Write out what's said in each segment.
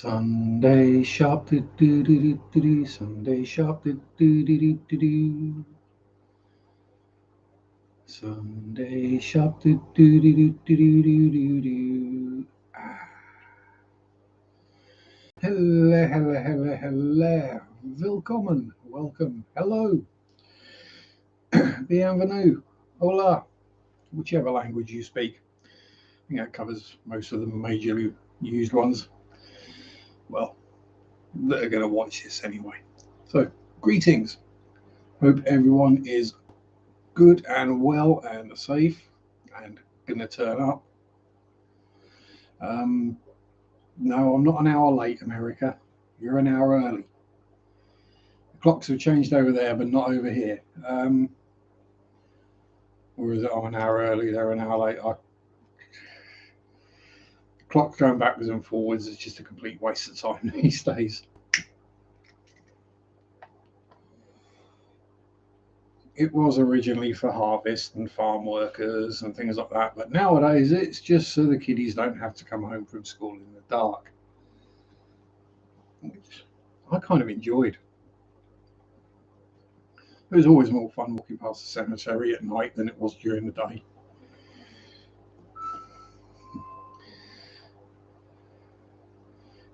Sunday shop, do do do do do do. Sunday shop, do do do do do do. Sunday shop, do do do do do do do do. Hello, hello, hello, hello. Willkommen, welcome, hello, bienvenue, hola, whichever language you speak. I think that covers most of the majorly used ones. Well, that are going to watch this anyway. So, greetings. Hope everyone is good and well and safe and going to turn up. No, I'm not an hour late, America. You're an hour early. The clocks have changed over there, but not over here. Or is it I'm an hour early, they're an hour late? Clock going backwards and forwards is just a complete waste of time these days. It was originally for harvest and farm workers and things like that, but nowadays it's just so the kiddies don't have to come home from school in the dark, which I kind of enjoyed. It was always more fun walking past the cemetery at night than it was during the day.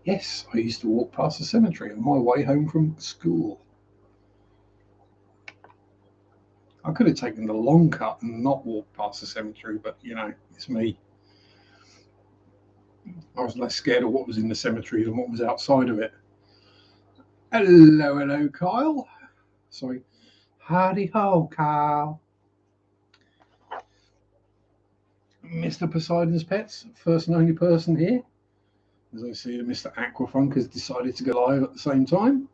Yes, I used to walk past the cemetery on my way home from school. I could have taken the long cut and not walked past the cemetery, but it's me. I was less scared of what was in the cemetery than what was outside of it. Hello, hello, Kyle. Sorry. Howdy ho, Kyle. Mr. Poseidon's Pets, first and only person here. As I see that Mr. Aquafunk has decided to go live at the same time.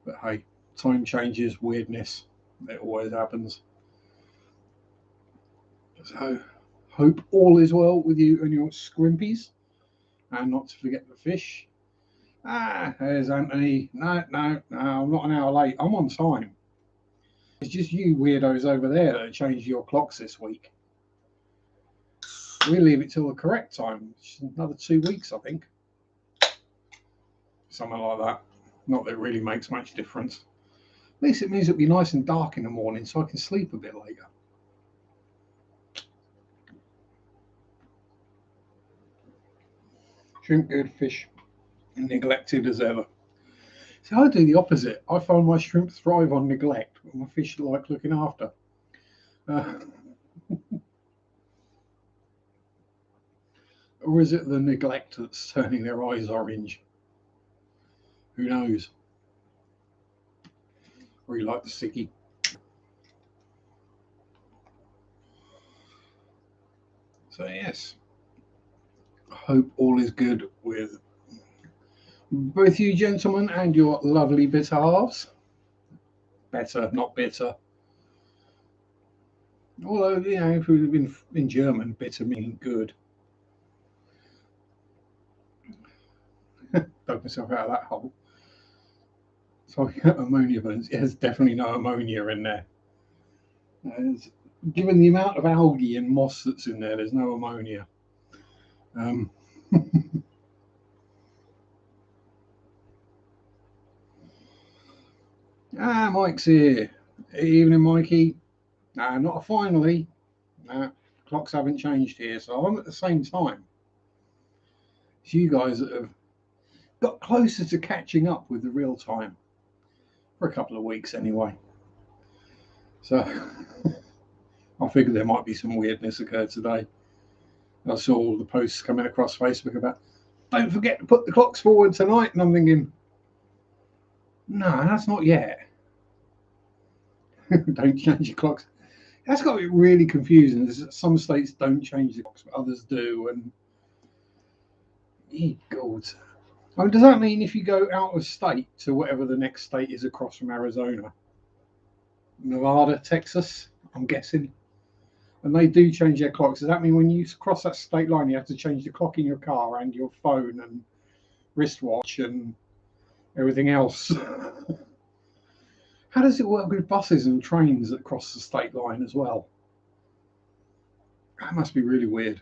But hey, time changes, weirdness. It always happens. So, hope all is well with you and your scrimpies. And not to forget the fish. There's Anthony. No, I'm not an hour late. I'm on time. It's just you weirdos over there that changed your clocks this week. We leave it till the correct time, which is another 2 weeks, I think. Something like that. Not that it really makes much difference. At least it means it'll be nice and dark in the morning so I can sleep a bit later. Shrimp good, fish neglected as ever. See, I do the opposite. I find my shrimp thrive on neglect, but my fish like looking after. Or is it the neglect that's turning their eyes orange? Who knows? Or you like the sticky. So yes, I hope all is good with both you gentlemen and your lovely bitter halves. Better, not bitter. Although, if it had been in German, bitter meaning good. Dug myself out of that hole. So ammonia burns. There's definitely no ammonia in there. Given the amount of algae and moss that's in there, there's no ammonia. Mike's here. Evening, Mikey. Not a finally. Clocks haven't changed here, so I'm at the same time. It's you guys that have got closer to catching up with the real time for a couple of weeks anyway. So I figured there might be some weirdness occurred today. I saw all the posts coming across Facebook about, don't forget to put the clocks forward tonight, and I'm thinking, no, that's not yet. Don't change your clocks. That's got to be really confusing. Some states don't change the clocks, but others do. And God, I mean, does that mean if you go out of state to whatever the next state is across from Arizona, Nevada, Texas, I'm guessing, and they do change their clocks, does that mean when you cross that state line, you have to change the clock in your car and your phone and wristwatch and everything else? How does it work with buses and trains that cross the state line as well? That must be really weird.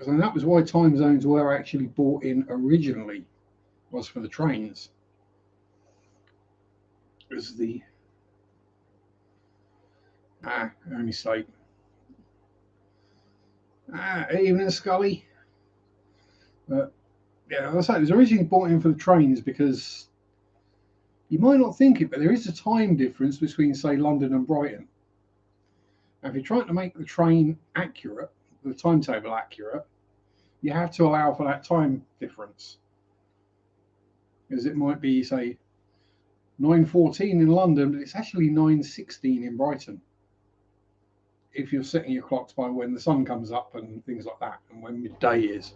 And that was why time zones were actually brought in originally, was for the trains. As the only state. Evening, Scully. But yeah, I say it was originally brought in for the trains because you might not think it, but there is a time difference between, say, London and Brighton. Now, if you're trying to make the train accurate, the timetable accurate, you have to allow for that time difference. Because it might be, say, 9:14 in London, but it's actually 9:16 in Brighton. If you're setting your clocks by when the sun comes up and things like that, and when midday is.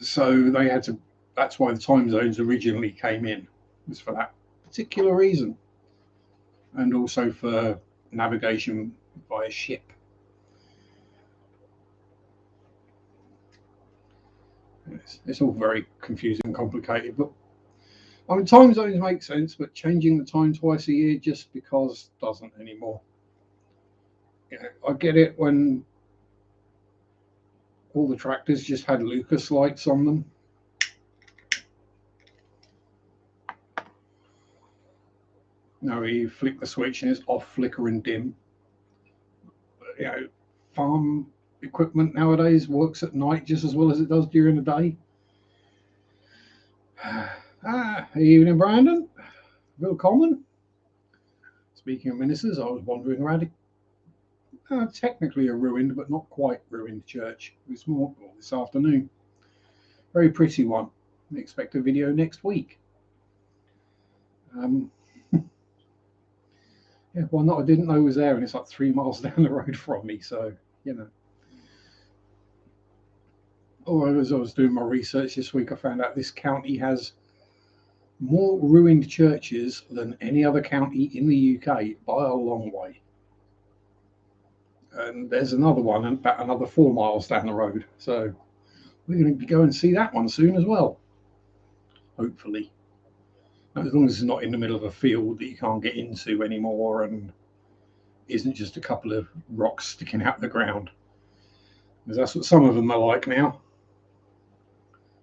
So they had to, that's why the time zones originally came in, was for that particular reason. And also for navigation via ship. It's all very confusing and complicated, but I mean, time zones make sense, but changing the time twice a year just because doesn't anymore. I get it when all the tractors just had Lucas lights on them. No, you flick the switch and it's off, flicker, and dim. Farm equipment nowadays works at night just as well as it does during the day. Evening, Brandon. Willkommen. Speaking of ministers, I was wandering around technically a ruined, but not quite ruined church this afternoon. Very pretty one. I expect a video next week. Yeah, one that I didn't know was there, and it's like 3 miles down the road from me, so, as I was doing my research this week, I found out this county has more ruined churches than any other county in the UK by a long way. And there's another one about another 4 miles down the road, so we're going to go and see that one soon as well, hopefully. As long as it's not in the middle of a field that you can't get into anymore and isn't just a couple of rocks sticking out the ground. Because that's what some of them are like now.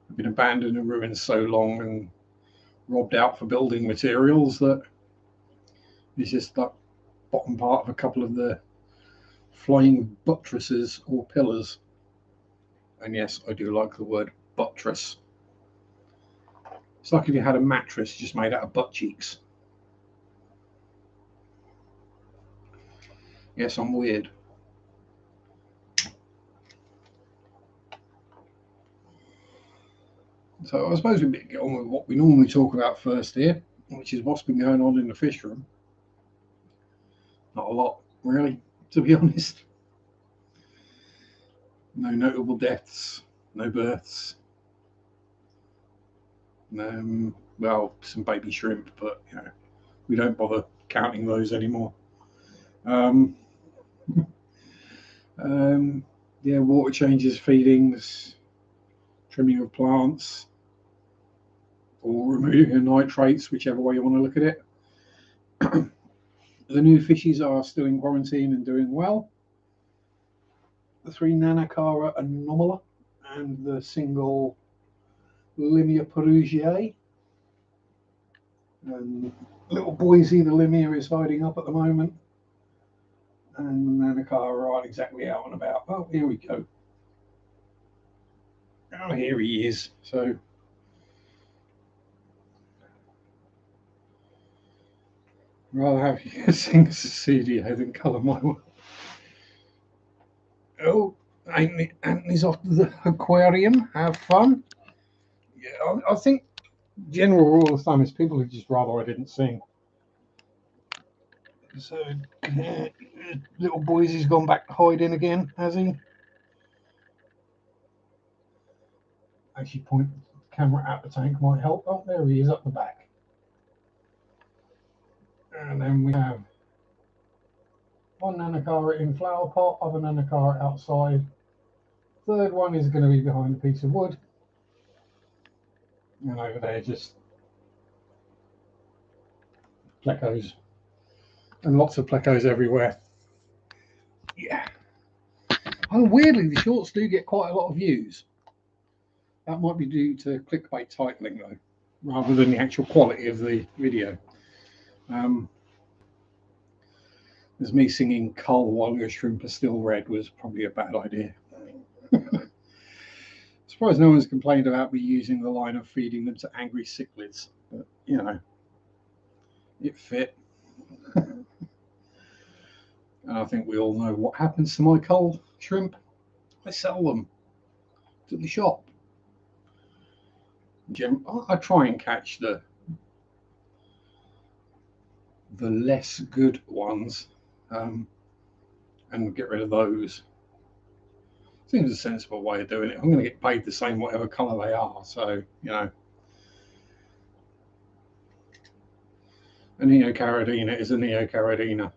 They've been abandoned and ruined so long and robbed out for building materials that it's just that bottom part of a couple of the flying buttresses or pillars. And yes, I do like the word buttress. It's like if you had a mattress just made out of butt cheeks. Yes, I'm weird. So I suppose we better get on with what we normally talk about first here, which is what's been going on in the fish room. Not a lot, really, to be honest. No notable deaths, no births. Well, some baby shrimp, but we don't bother counting those anymore. Water changes, feedings, trimming of plants, or removing the nitrates, whichever way you want to look at it. The new fishies are still in quarantine and doing well. The 3 Nanacara anomala and the single Limia perugiae. And little Boise, the Limia, is hiding up at the moment. And the Nanacara aren't exactly out and about. Oh, here we go. Oh, here he is. So rather have you sing Cecilia than colour my world. Oh, Anthony's off to the aquarium. Have fun. Yeah, I think general rule of thumb is people would just rather I didn't sing. So little Boise's gone back to hiding again, has he? Actually, point the camera at the tank might help. Oh, there he is up the back. And then we have one Nanacara in flower pot, other Nanacara outside. Third one is going to be behind a piece of wood. And over there, just plecos. And lots of plecos everywhere. Yeah. And weirdly, the shorts do get quite a lot of views. That might be due to clickbait titling, though, rather than the actual quality of the video. As me singing "Cull while your shrimp are still red" was probably a bad idea. Surprised no one's complained about me using the line of feeding them to angry cichlids, but you know, it fit. And I think we all know what happens to my cull shrimp. I sell them to the shop. I try and catch the less good ones and get rid of those. Seems a sensible way of doing it. I'm going to get paid the same whatever colour they are, so you know. A neocaridina is a neocaridina.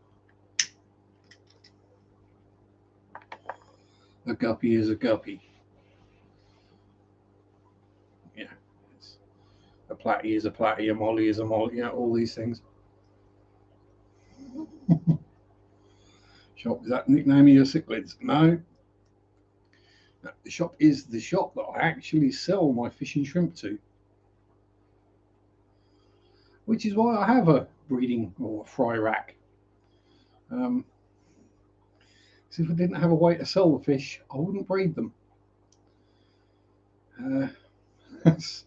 A guppy is a guppy. Yeah. A platy is a platy, a molly is a molly, you know, all these things. Shop, is that nickname of your cichlids? No. The shop is the shop that I actually sell my fish and shrimp to. Which is why I have a breeding or a fry rack. So if I didn't have a way to sell the fish, I wouldn't breed them. That's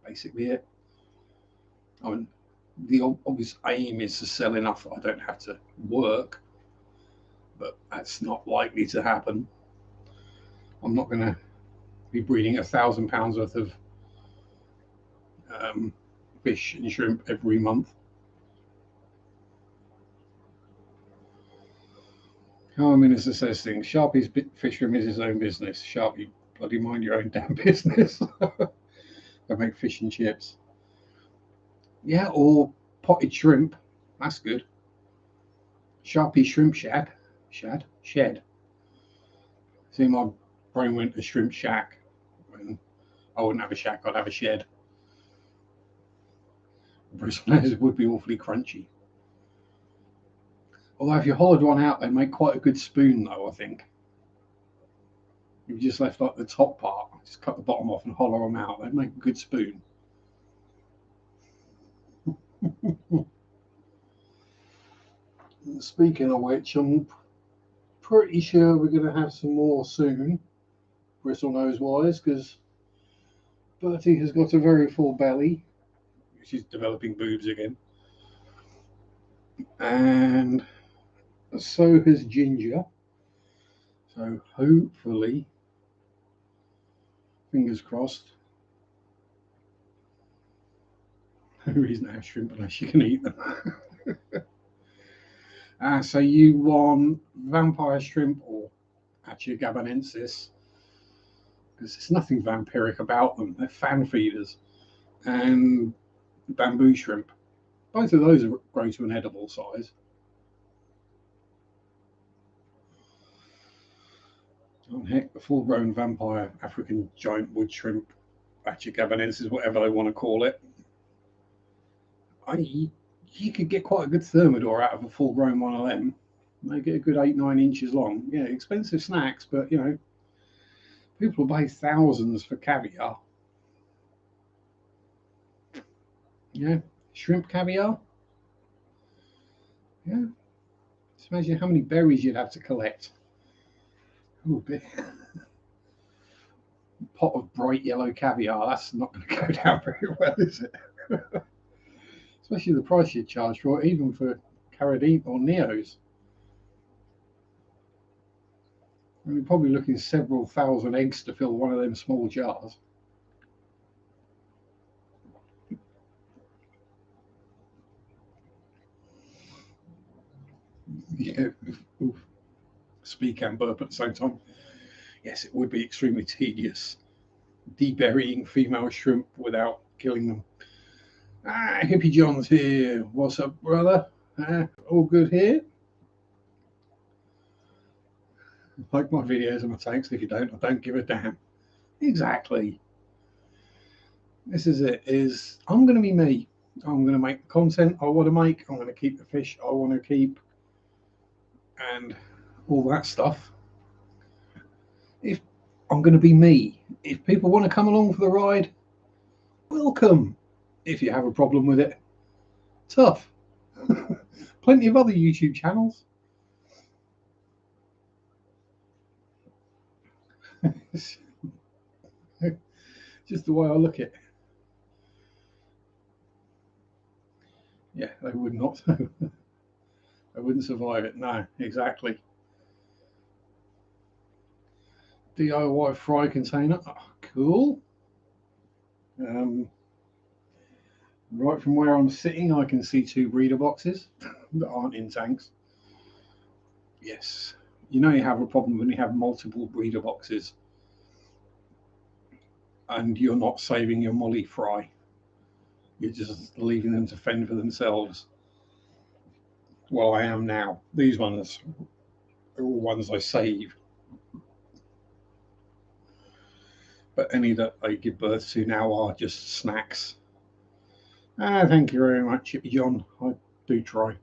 basically it. I mean, the obvious aim is to sell enough that I don't have to work, but that's not likely to happen. I'm not going to be breeding £1,000 worth of fish and shrimp every month. How Minister says things. Sharpe's fish room is his own business. Sharpe, you bloody mind your own damn business. I make fish and chips. Yeah, or potted shrimp. That's good. Sharpe shrimp shed. See, my brain went to shrimp shack. When I wouldn't have a shack, I'd have a shed. Bristles would be awfully crunchy. Although if you hollowed one out, they make quite a good spoon, though, I think. If you just left like the top part, just cut the bottom off and hollow them out, they'd make a good spoon. Speaking of which, I'm pretty sure we're going to have some more soon, bristlenose wise, because Bertie has got a very full belly. She's developing boobs again. And so has Ginger. So hopefully, fingers crossed, no reason to have shrimp unless you can eat them. So you want vampire shrimp or Achia gabanensis, because there's nothing vampiric about them. They're fan feeders. And bamboo shrimp. Both of those grow to an edible size. Oh, heck, the full-grown vampire African giant wood shrimp, Achia gabanensis, whatever they want to call it. You could get quite a good thermidor out of a full-grown one of them. They get a good 8-9 inches long. Yeah, expensive snacks, but you know, people will pay thousands for caviar. Yeah, shrimp caviar. Yeah, just imagine how many berries you'd have to collect. Oh, bit. Pot of bright yellow caviar. That's not going to go down very well, is it? Especially the price you charge for it, even for Caradine or Neos. And you're probably looking at several thousand eggs to fill one of them small jars. Yeah, oof. Speak and burp at the same time. Yes, it would be extremely tedious deburying female shrimp without killing them. Hippie John's here. What's up, brother? All good here? Like my videos and my tanks. If you don't, I don't give a damn. Exactly. This is it. I'm going to be me. I'm going to make the content I want to make. I'm going to keep the fish I want to keep, and all that stuff. I'm going to be me. If people want to come along for the ride, welcome. If you have a problem with it, tough. Plenty of other YouTube channels. Just the way I look at it. Yeah, they would not. They wouldn't survive it. No, exactly. DIY fry container. Oh, cool. Right from where I'm sitting, I can see 2 breeder boxes that aren't in tanks. Yes. You know you have a problem when you have multiple breeder boxes and you're not saving your molly fry. You're just leaving them to fend for themselves. Well, I am now. These ones are all ones I save. But any that I give birth to now are just snacks. Thank you very much, Chippy John. I do try.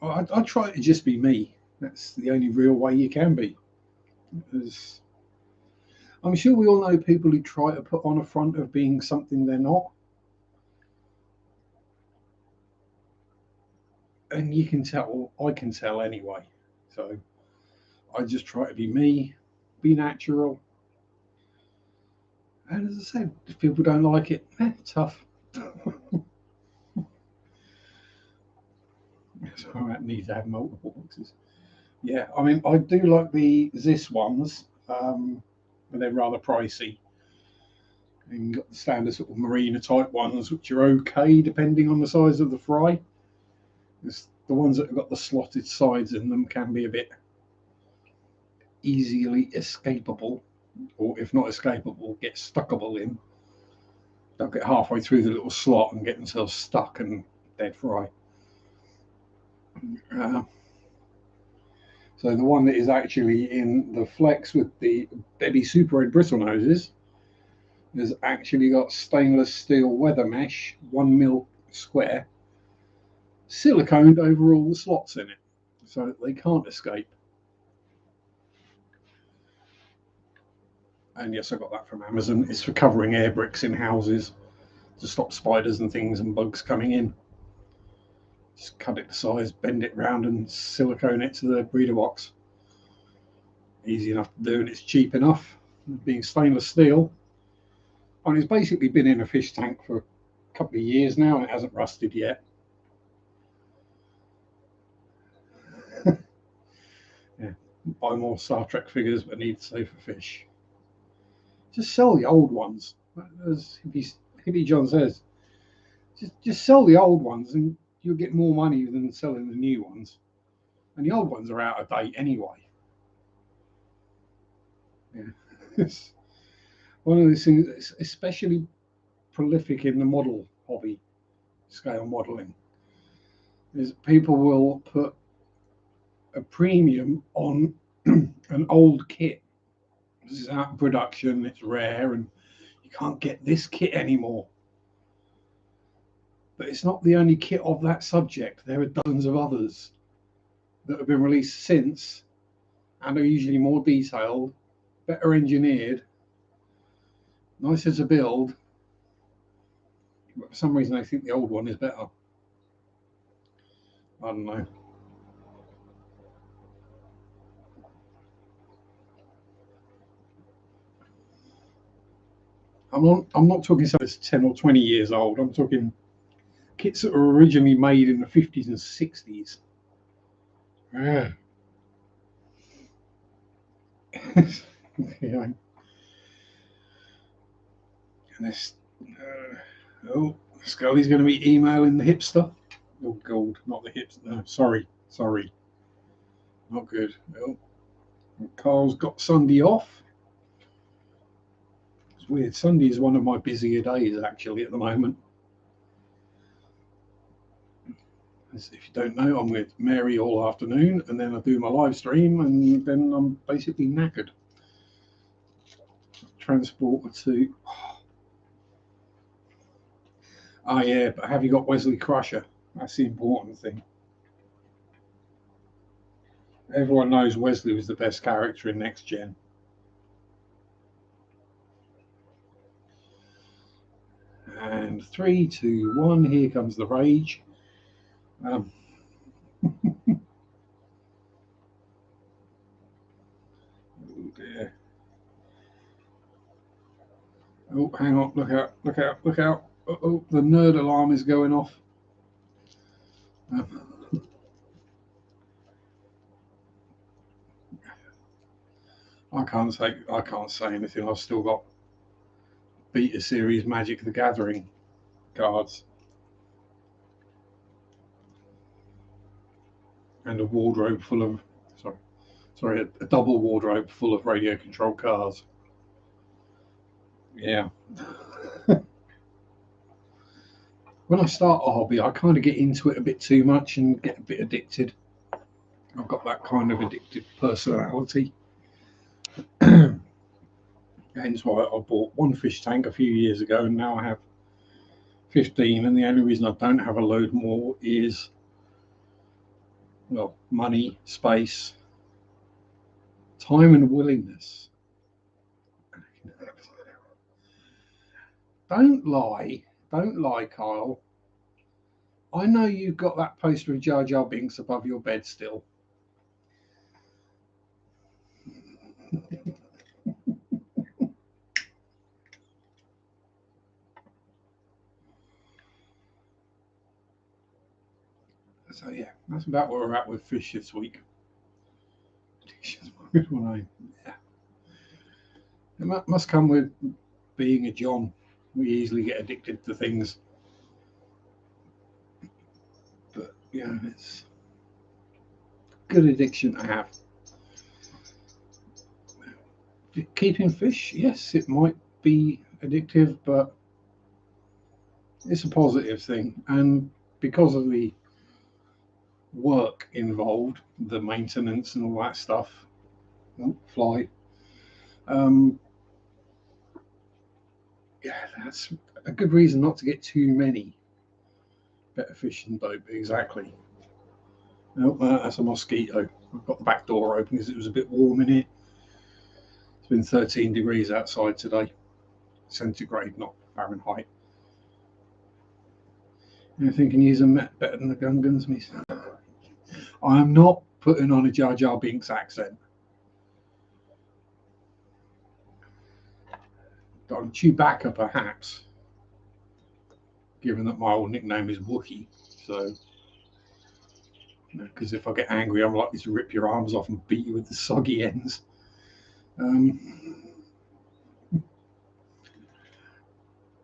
I try to just be me. That's the only real way you can be. Because I'm sure we all know people who try to put on a front of being something they're not. And you can tell, I can tell anyway. So I just try to be me, be natural. And as I said, if people don't like it, tough. So I need to have multiple boxes. Yeah, I mean, I do like the Zis ones, but they're rather pricey. And you've got the standard sort of marina type ones, which are okay depending on the size of the fry. The ones that have got the slotted sides in them can be a bit easily escapable, or if not escapable, get stuckable in. They'll get halfway through the little slot and get themselves stuck and dead fry. So the one that is actually in the flex with the Bebby Super Red bristle noses has actually got stainless steel weather mesh, 1mm square, siliconed over all the slots in it, so that they can't escape. And yes, I got that from Amazon. It's for covering air bricks in houses to stop spiders and things and bugs coming in. Just cut it to size, bend it round, and silicone it to the breeder box. Easy enough to do, and it's cheap enough. Being stainless steel, and it's basically been in a fish tank for a couple of years now, and it hasn't rusted yet. Yeah, buy more Star Trek figures, but need to save for fish. Just sell the old ones, as Hippie John says. Just sell the old ones, and you'll get more money than selling the new ones. And the old ones are out of date anyway. Yeah, it's one of those things that's especially prolific in the model hobby, scale modeling, is people will put a premium on an old kit. This is out of production, it's rare, and you can't get this kit anymore. But it's not the only kit of that subject. There are dozens of others that have been released since and are usually more detailed, better engineered, nicer to build. But for some reason, I think the old one is better. I don't know. I'm not talking something that's 10 or 20 years old. I'm talking kits that were originally made in the 50s and 60s. Yeah. Yeah. And this, Scully's going to be emailing the hipster. Oh, gold, not the hipster. No, sorry. Not good. Oh, Carl's got Sunday off. It's weird. Sunday is one of my busier days, actually, at the moment. As if you don't know, I'm with Mary all afternoon, and then I do my live stream, and then I'm basically knackered. Transport to. Oh, yeah, but have you got Wesley Crusher? That's the important thing. Everyone knows Wesley was the best character in Next Gen. And 3, 2, 1, here comes the rage. Oh dear. Oh, hang on, look out, look out, look out. Oh, the nerd alarm is going off. I can't say anything. I've still got Beta Series Magic the Gathering cards. And a wardrobe full of a double wardrobe full of radio controlled cars. Yeah. When I start a hobby, I kind of get into it a bit too much and get a bit addicted. I've got that kind of addictive personality. Hence why I bought one fish tank a few years ago, and now I have 15. And the only reason I don't have a load more is, well, money, space, time, and willingness. Don't lie, Kyle. I know you've got that poster of Jar Jar Binks above your bed still. So yeah, that's about where we're at with fish this week. Addiction's my middle name. Yeah. It must come with being a John. We easily get addicted to things. But yeah, it's a good addiction to have. Keeping fish, yes, it might be addictive, but it's a positive thing. And because of the work involved, the maintenance and all that stuff, fly, yeah, that's a good reason not to get too many. Better fish than boat, exactly. No, that's a mosquito. I've got the back door open because it was a bit warm in here. It's been 13 degrees outside today, centigrade, not Fahrenheit. You thinking he's a Met better than the Gungans, me? I am not putting on a Jar Jar Binks accent. I'm Chewbacca, perhaps, given that my old nickname is Wookiee. So, because if I get angry, I'm likely to rip your arms off and beat you with the soggy ends.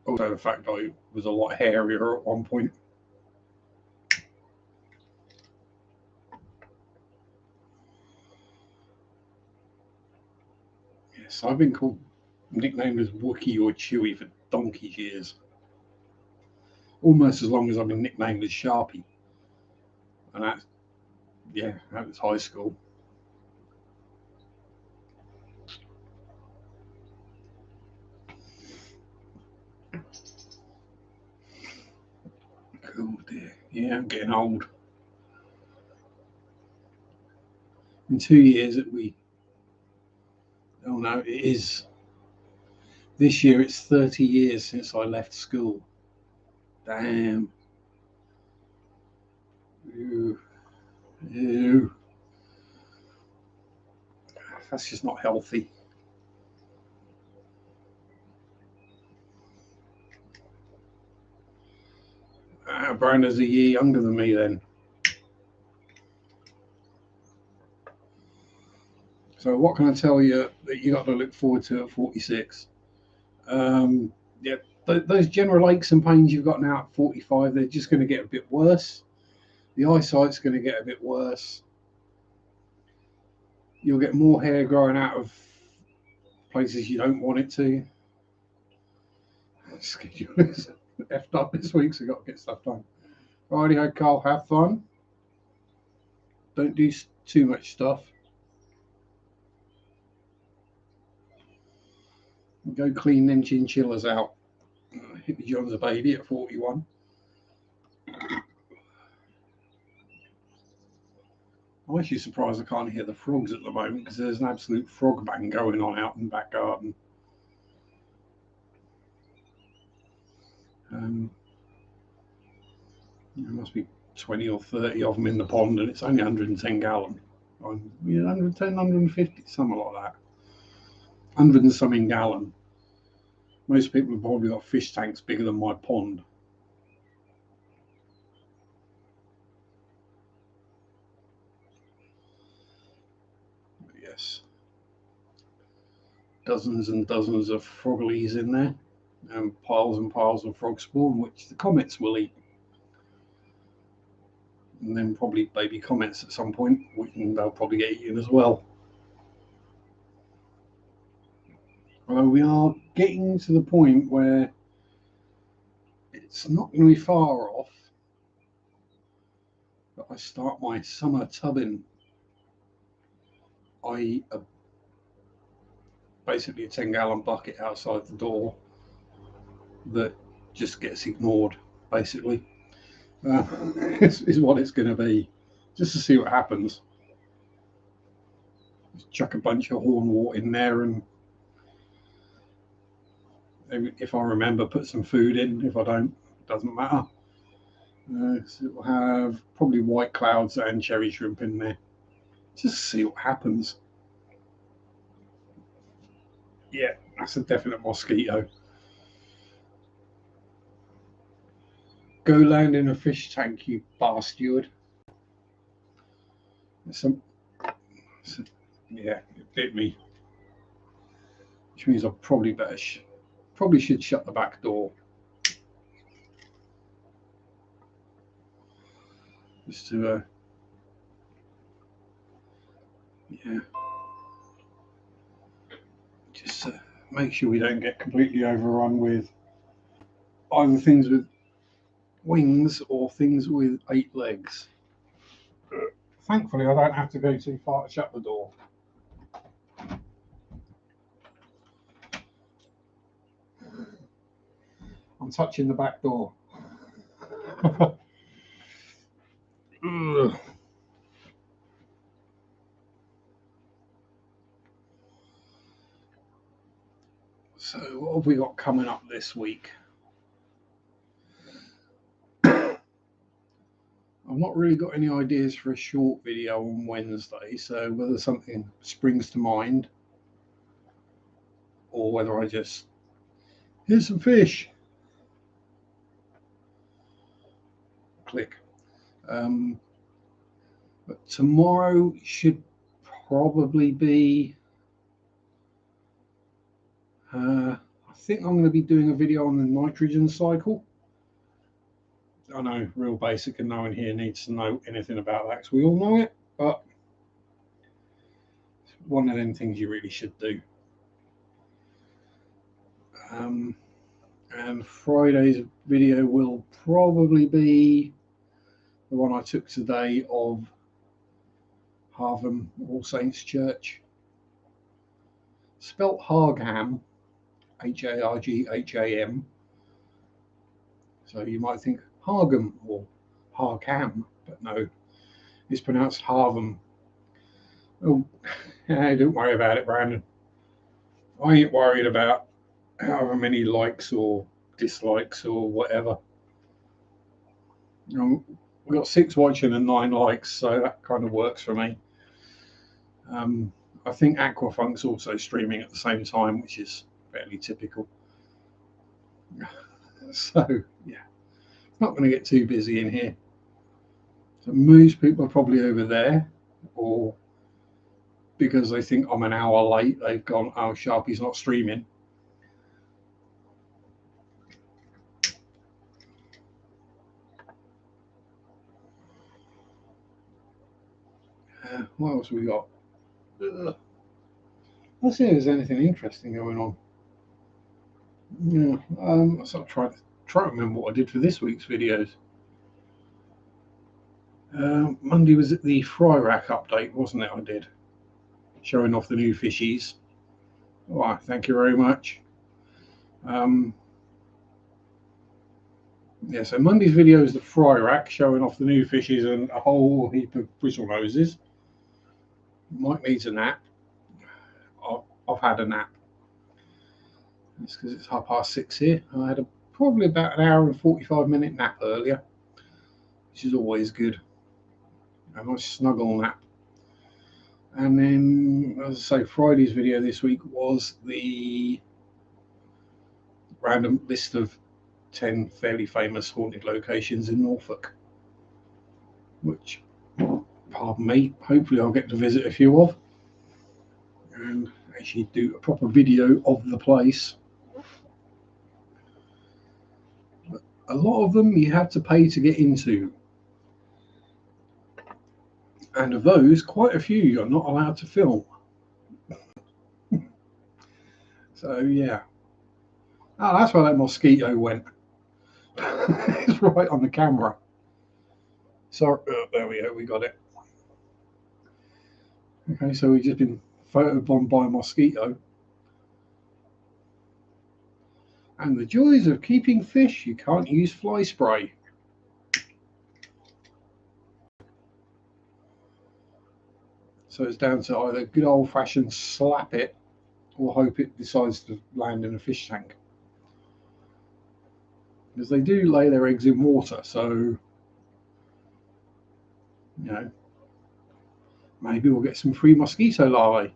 Also, the fact I was a lot hairier at one point. Yes, I've been nicknamed as Wookiee or Chewie for donkey's years. Almost as long as I've been nicknamed as Sharpe. And that was high school. Oh dear. Yeah, I'm getting old. In 2 years, oh no, it is. This year, it's 30 years since I left school. Damn. Ew. Ew. That's just not healthy. Brandon's a year younger than me then. So what can I tell you that you got to look forward to at 46? Yeah, those general aches and pains you've got now at 45, they're just going to get a bit worse. The eyesight's going to get a bit worse. You'll get more hair growing out of places you don't want it to. Schedule is effed up this week, so I've got to get stuff done. Righty-ho, Carl, have fun. Don't do too much stuff. Go clean them chinchillas out. Hippie John's a baby at 41. I'm actually surprised I can't hear the frogs at the moment because there's an absolute frog bang going on out in the back garden. There must be 20 or 30 of them in the pond, and it's only 110 gallon. 110, 150, something like that. 100 and something gallon. Most people have probably got fish tanks bigger than my pond. But yes, dozens and dozens of frogglies in there, and piles of frog spawn, which the comets will eat. And then probably baby comets at some point, and they'll probably get eaten as well. Although we are getting to the point where it's not going to be far off that I start my summer tubbing, i.e. basically a 10-gallon bucket outside the door that just gets ignored, basically. Is what it's going to be, just to see what happens. Just chuck a bunch of hornwort in there, and if I remember, put some food in. If I don't, it doesn't matter. So we'll have probably white clouds and cherry shrimp in there. Just see what happens. Yeah, that's a definite mosquito. Go land in a fish tank, you bastard. Yeah, it bit me. Which means I probably should shut the back door. Just to just to make sure we don't get completely overrun with either things with wings or things with 8 legs. Thankfully, I don't have to go too far to shut the door. I'm touching the back door. So what have we got coming up this week? I've not really got any ideas for a short video on Wednesday, so whether something springs to mind or whether I just, here's some fish, click. But tomorrow should probably be, I think I'm going to be doing a video on the nitrogen cycle. I know, real basic, and no one here needs to know anything about that because we all know it, but it's one of them things you really should do. And Friday's video will probably be the one I took today of Harvham All Saints Church. Spelt Hargham, Hargham. So you might think Hargham or Hargham, but no, it's pronounced Harvham. Oh, don't worry about it, Brandon. I ain't worried about however many likes or dislikes or whatever. We've got 6 watching and 9 likes, so that kind of works for me. I think Aquafunk's also streaming at the same time, which is fairly typical. So yeah, it's not going to get too busy in here. So most people are probably over there, or because they think I'm an hour late, they've gone, oh, Sharpe's not streaming. What else have we got? Let's see if there's anything interesting going on. Yeah, so I'll try to remember what I did for this week's videos. Monday was at the fry rack update, wasn't it? I did, showing off the new fishies. Oh, thank you very much. Yeah, so Monday's video is the fry rack, showing off the new fishies and a whole heap of bristle noses. Mike needs a nap. I've had a nap. It's because it's 6:30 here. I had a probably about an hour and 45-minute nap earlier, which is always good. A nice snuggle nap. And then, as I say, Friday's video this week was the random list of 10 fairly famous haunted locations in Norfolk, which, pardon me, hopefully I'll get to visit a few of and actually do a proper video of the place. But a lot of them you have to pay to get into, and of those, quite a few you're not allowed to film. So yeah. Oh, that's where that mosquito went. It's right on the camera. Sorry, there we go, we got it. Okay, so we've just been photobombed by a mosquito. And the joys of keeping fish, you can't use fly spray. So it's down to either good old-fashioned slap it or hope it decides to land in a fish tank. Because they do lay their eggs in water, so, you know, maybe we'll get some free mosquito larvae.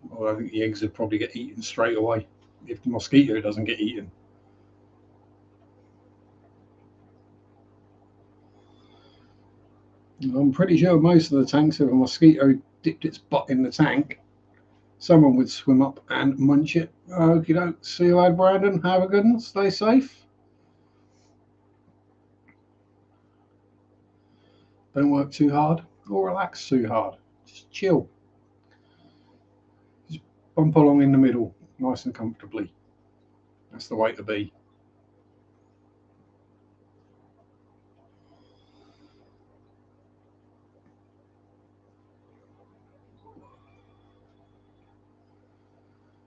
Well, I think the eggs would probably get eaten straight away if the mosquito doesn't get eaten. I'm pretty sure most of the tanks, if a mosquito dipped its butt in the tank, someone would swim up and munch it. Okie doke. See you later, Brandon. Have a good one. Stay safe. Don't work too hard or relax too hard. Just chill. Just bump along in the middle, nice and comfortably. That's the way to be.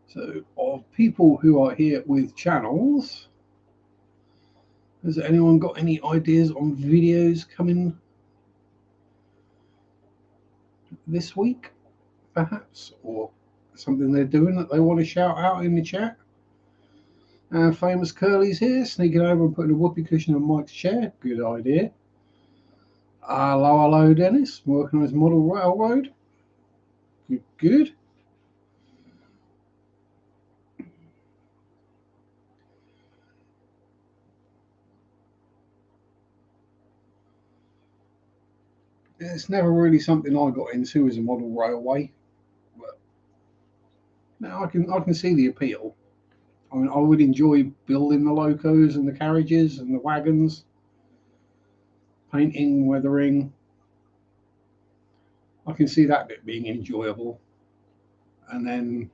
So, of people who are here with channels, has anyone got any ideas on videos coming this week, perhaps, or something they're doing that they want to shout out in the chat? Famous Curly's here, sneaking over and putting a whoopee cushion on Mike's chair. Good idea. Hello, Dennis. Working on his model railroad. Good, good. It's never really something I got into as a model railway, but now I can see the appeal. I mean, I would enjoy building the locos and the carriages and the wagons, painting, weathering. I can see that bit being enjoyable, and then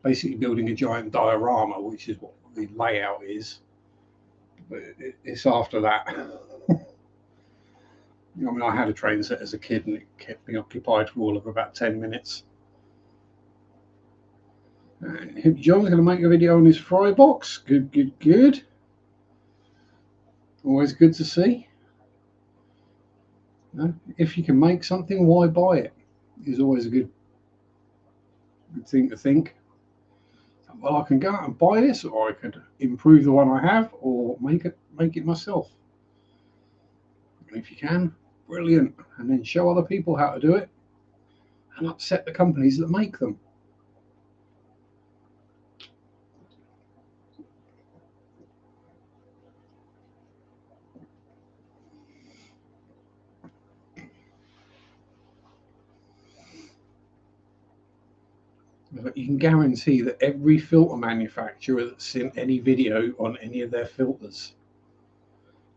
basically building a giant diorama, which is what the layout is. But it's after that. I mean, I had a train set as a kid, and it kept me occupied for all of about 10 minutes. John's going to make a video on his fry box. Good, good, good. Always good to see. If you can make something, why buy it? Is always a good thing to think. Well, I can go out and buy this, or I could improve the one I have, or make it myself. And if you can, brilliant. And then show other people how to do it, and upset the companies that make them. But you can guarantee that every filter manufacturer that's seen any video on any of their filters,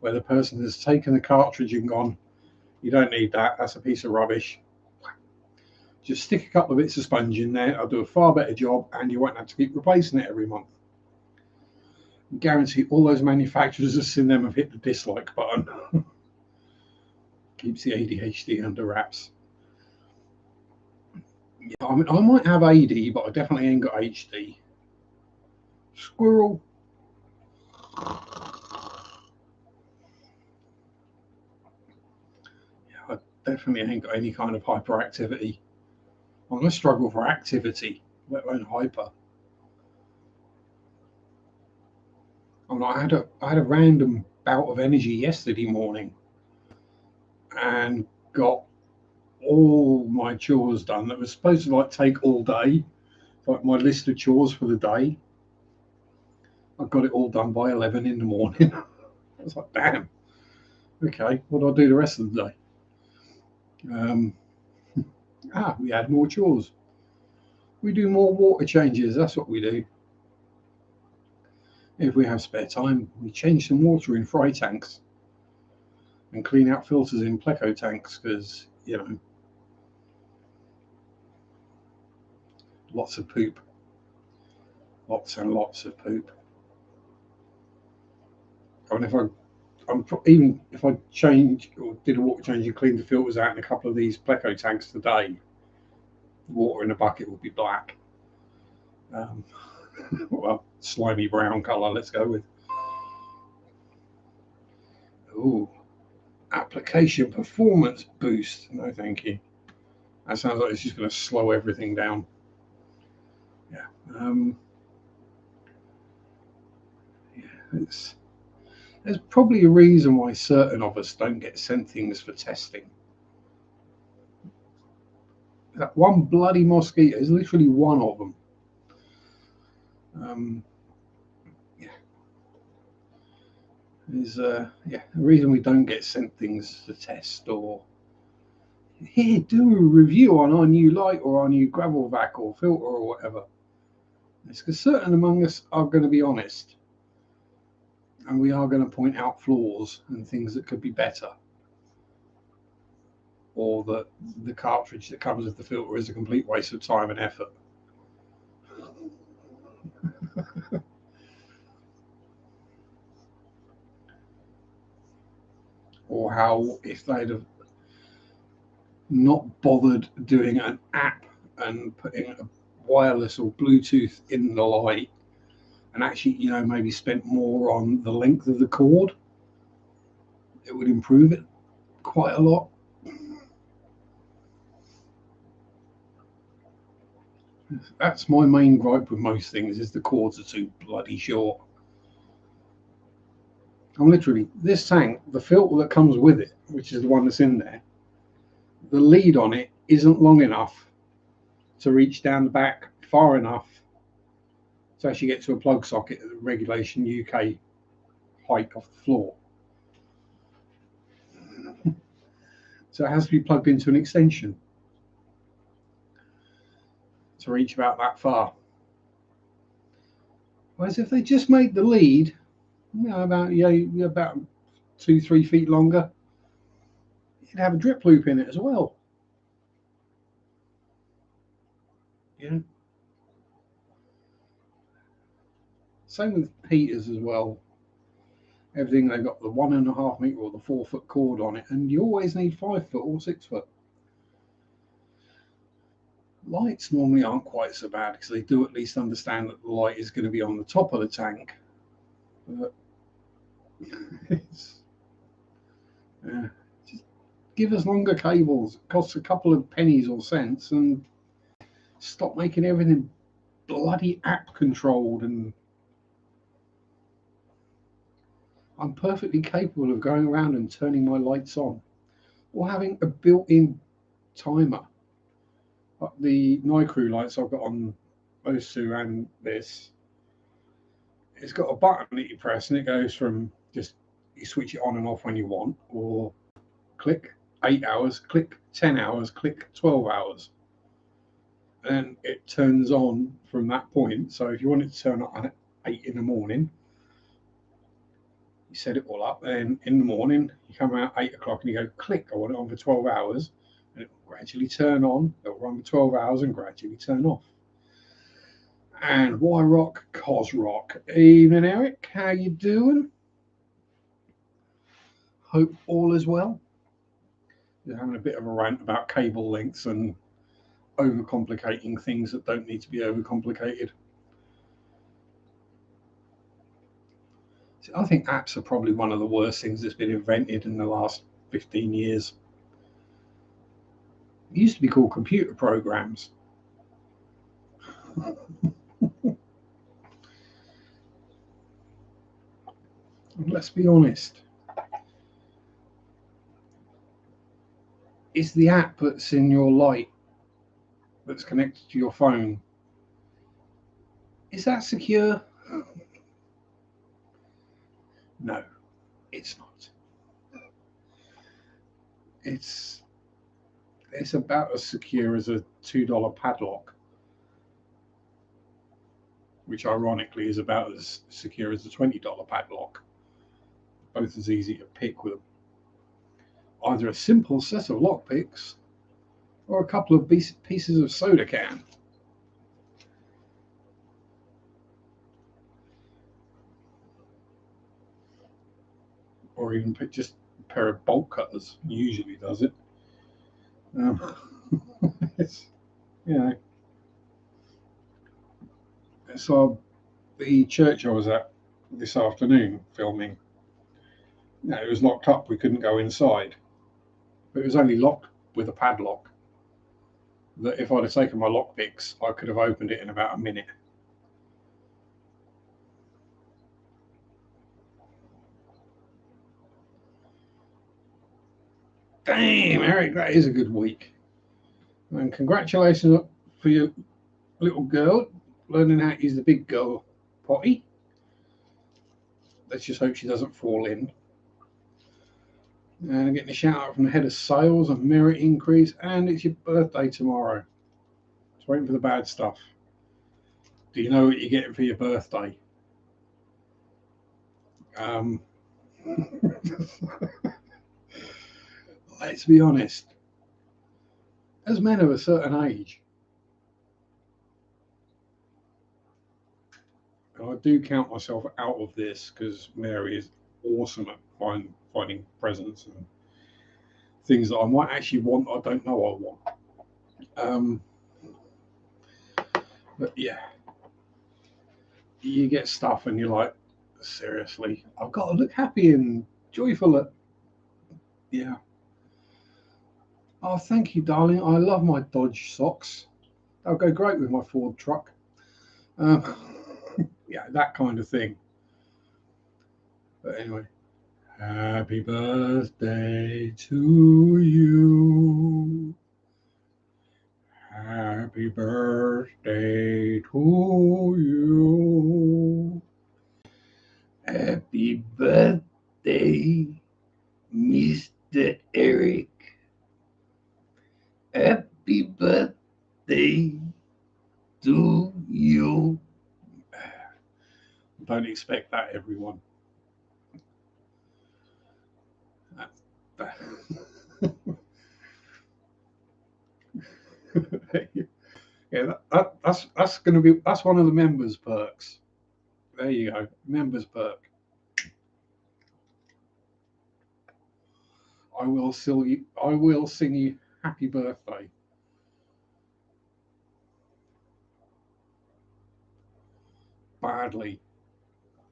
where the person has taken the cartridge and gone, you don't need that, that's a piece of rubbish, just stick a couple of bits of sponge in there, I'll do a far better job, and you won't have to keep replacing it every month. I guarantee all those manufacturers have seen them have hit the dislike button. Keeps the ADHD under wraps. Yeah, I mean, I might have AD, but I definitely ain't got HD. Squirrel. Yeah, I definitely ain't got any kind of hyperactivity. I'm going to struggle for activity, let alone hyper. And I had a random bout of energy yesterday morning and got all my chores done that was supposed to like take all day, like my list of chores for the day. I got it all done by 11 in the morning. I was like, damn, okay, what do I do the rest of the day? We add more chores. We do more water changes. That's what we do. If we have spare time, we change some water in fry tanks and clean out filters in pleco tanks because, you know, lots of poop. Lots and lots of poop. And even if I change or did a water change and cleaned the filters out in a couple of these pleco tanks today, water in the bucket would be black. Well, slimy brown colour, let's go with. Ooh, application performance boost. No, thank you. That sounds like it's just going to slow everything down. Yeah. There's probably a reason why certain of us don't get sent things for testing. That one bloody mosquito is literally one of them. There's a reason we don't get sent things to test or here, do a review on our new light or our new gravel vac or filter or whatever. It's because certain among us are going to be honest, and we are going to point out flaws and things that could be better, or that the cartridge that comes with the filter is a complete waste of time and effort. Or how if they'd have not bothered doing an app and putting a wireless or Bluetooth in the light and actually, you know, maybe spent more on the length of the cord, it would improve it quite a lot. That's my main gripe with most things, is the cords are too bloody short. I'm literally, this tank, the filter that comes with it, which is the one that's in there, the lead on it isn't long enough to reach down the back far enough to actually get to a plug socket at the regulation UK height off the floor. So it has to be plugged into an extension to reach about that far. Whereas if they just made the lead, you know, about 2-3 feet longer, you'd have a drip loop in it as well. Yeah. Same with heaters as well. Everything, they've got the 1.5 meter or the 4 foot cord on it, and you always need 5 foot or 6 foot. Lights normally aren't quite so bad because they do at least understand that the light is going to be on the top of the tank. But just give us longer cables. It costs a couple of pennies or cents, and stop making everything bloody app controlled. And I'm perfectly capable of going around and turning my lights on or having a built-in timer. Like the Nicrew lights I've got on those two and this, it's got a button that you press and it goes from just, you switch it on and off when you want, or click 8 hours, click 10 hours, click 12 hours. And it turns on from that point. So if you want it to turn on at 8 in the morning, you set it all up, and in the morning you come out 8 o'clock and you go click, I want it on for 12 hours, and it will gradually turn on. It'll run for 12 hours and gradually turn off. And why rock? Cos rock. Evening, Eric. How you doing? Hope all is well. You're having a bit of a rant about cable lengths and overcomplicating things that don't need to be overcomplicated. I think apps are probably one of the worst things that's been invented in the last 15 years. It used to be called computer programs. let's be honest. Is the app that's in your light that's connected to your phone, is that secure? No, it's not. It's about as secure as a $2 padlock, which ironically is about as secure as a $20 padlock. Both as easy to pick with either a simple set of lockpicks or a couple of pieces of soda can. Or even just a pair of bolt cutters usually does it. It's, you know, so the church I was at this afternoon filming, you know, it was locked up. We couldn't go inside, but it was only locked with a padlock. That if I'd have taken my lockpicks, I could have opened it in about a minute. Damn, Eric, that is a good week. And congratulations for your little girl learning how to use the big girl potty. Let's just hope she doesn't fall in. And getting a shout out from the head of sales, a merit increase, and it's your birthday tomorrow. Just waiting for the bad stuff. Do you know what you're getting for your birthday? Let's be honest. As men of a certain age, and I do count myself out of this because Mary is awesome at finding presents and things that I might actually want, I don't know I want. But yeah, you get stuff and you're like, seriously, I've got to look happy and joyful. Yeah. Oh, thank you, darling. I love my Dodge socks. They'll go great with my Ford truck. Yeah, that kind of thing. But anyway, happy birthday to you. Happy birthday to you. Happy birthday, Mr. Eric. Happy birthday to you. Don't expect that, everyone. Yeah, that's one of the members' perks. There you go, members' perk. I will sing you happy birthday. Badly,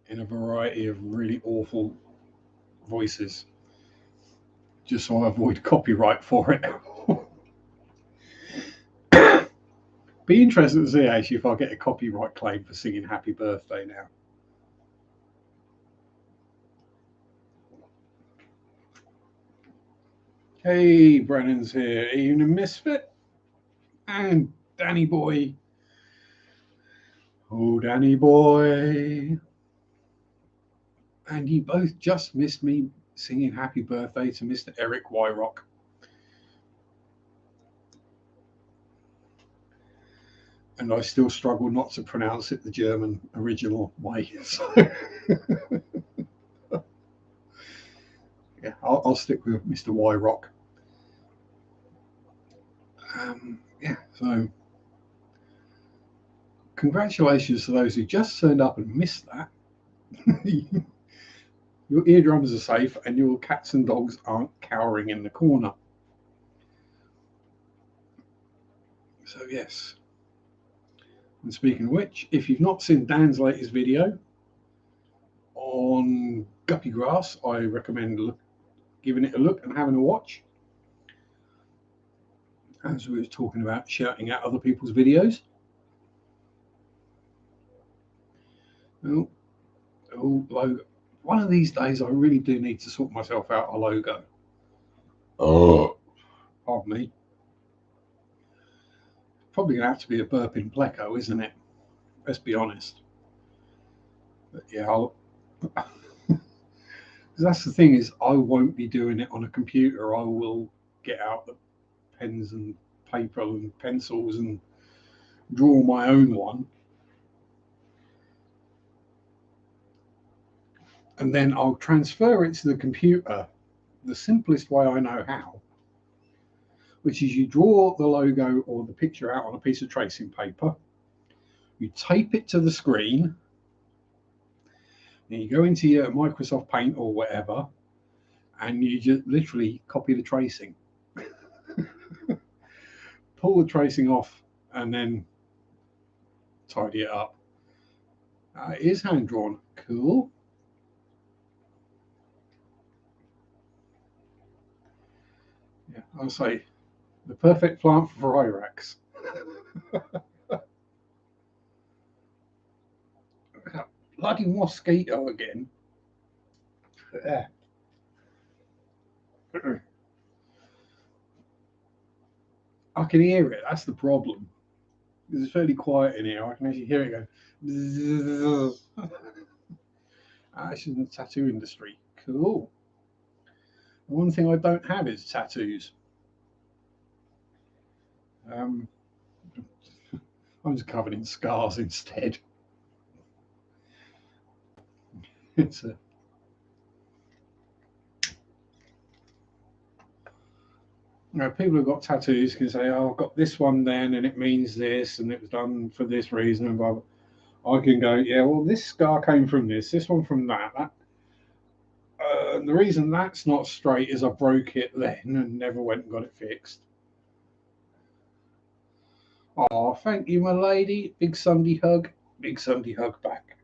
in a variety of really awful voices, just so I avoid copyright for it. Be interested to see actually if I get a copyright claim for singing happy birthday now. Hey, Brennan's here. Evening, Misfit. And Danny Boy. Oh, Danny Boy. And you both just missed me singing happy birthday to Mr. Eric Wyrock. And I still struggle not to pronounce it the German original way. So yeah, I'll stick with Mr. Wyrock. Yeah, so congratulations to those who just turned up and missed that. Your eardrums are safe and your cats and dogs aren't cowering in the corner. So yes. And speaking of which, if you've not seen Dan's latest video on guppy grass, I recommend giving it a look and having a watch. As we were talking about shouting out other people's videos. Oh, logo. One of these days, I really do need to sort myself out a logo. Oh, pardon me. Probably going to have to be a burping pleco, isn't it? Let's be honest. But yeah, I'll. That's the thing is, I won't be doing it on a computer. I will get out the pens and paper and pencils and draw my own one. And then I'll transfer it to the computer the simplest way I know how, which is you draw the logo or the picture out on a piece of tracing paper, you tape it to the screen, and you go into your Microsoft Paint or whatever, and you just literally copy the tracing, pull the tracing off, and then tidy it up. It is hand drawn. Cool. Yeah, I'll say the perfect plant for fry racks. Bloody mosquito again. Yeah. I can hear it. That's the problem. It's fairly quiet in here. I can actually hear it go. It's in the tattoo industry. Cool. One thing I don't have is tattoos. I'm just covered in scars instead. It's a people who've got tattoos can say, "Oh, I've got this one then, and it means this, and it was done for this reason." And blah, blah. I can go, "Yeah, well, this scar came from this one from that." And the reason that's not straight is I broke it then and never went and got it fixed. Oh, thank you, my lady. Big Sunday hug. Big Sunday hug back.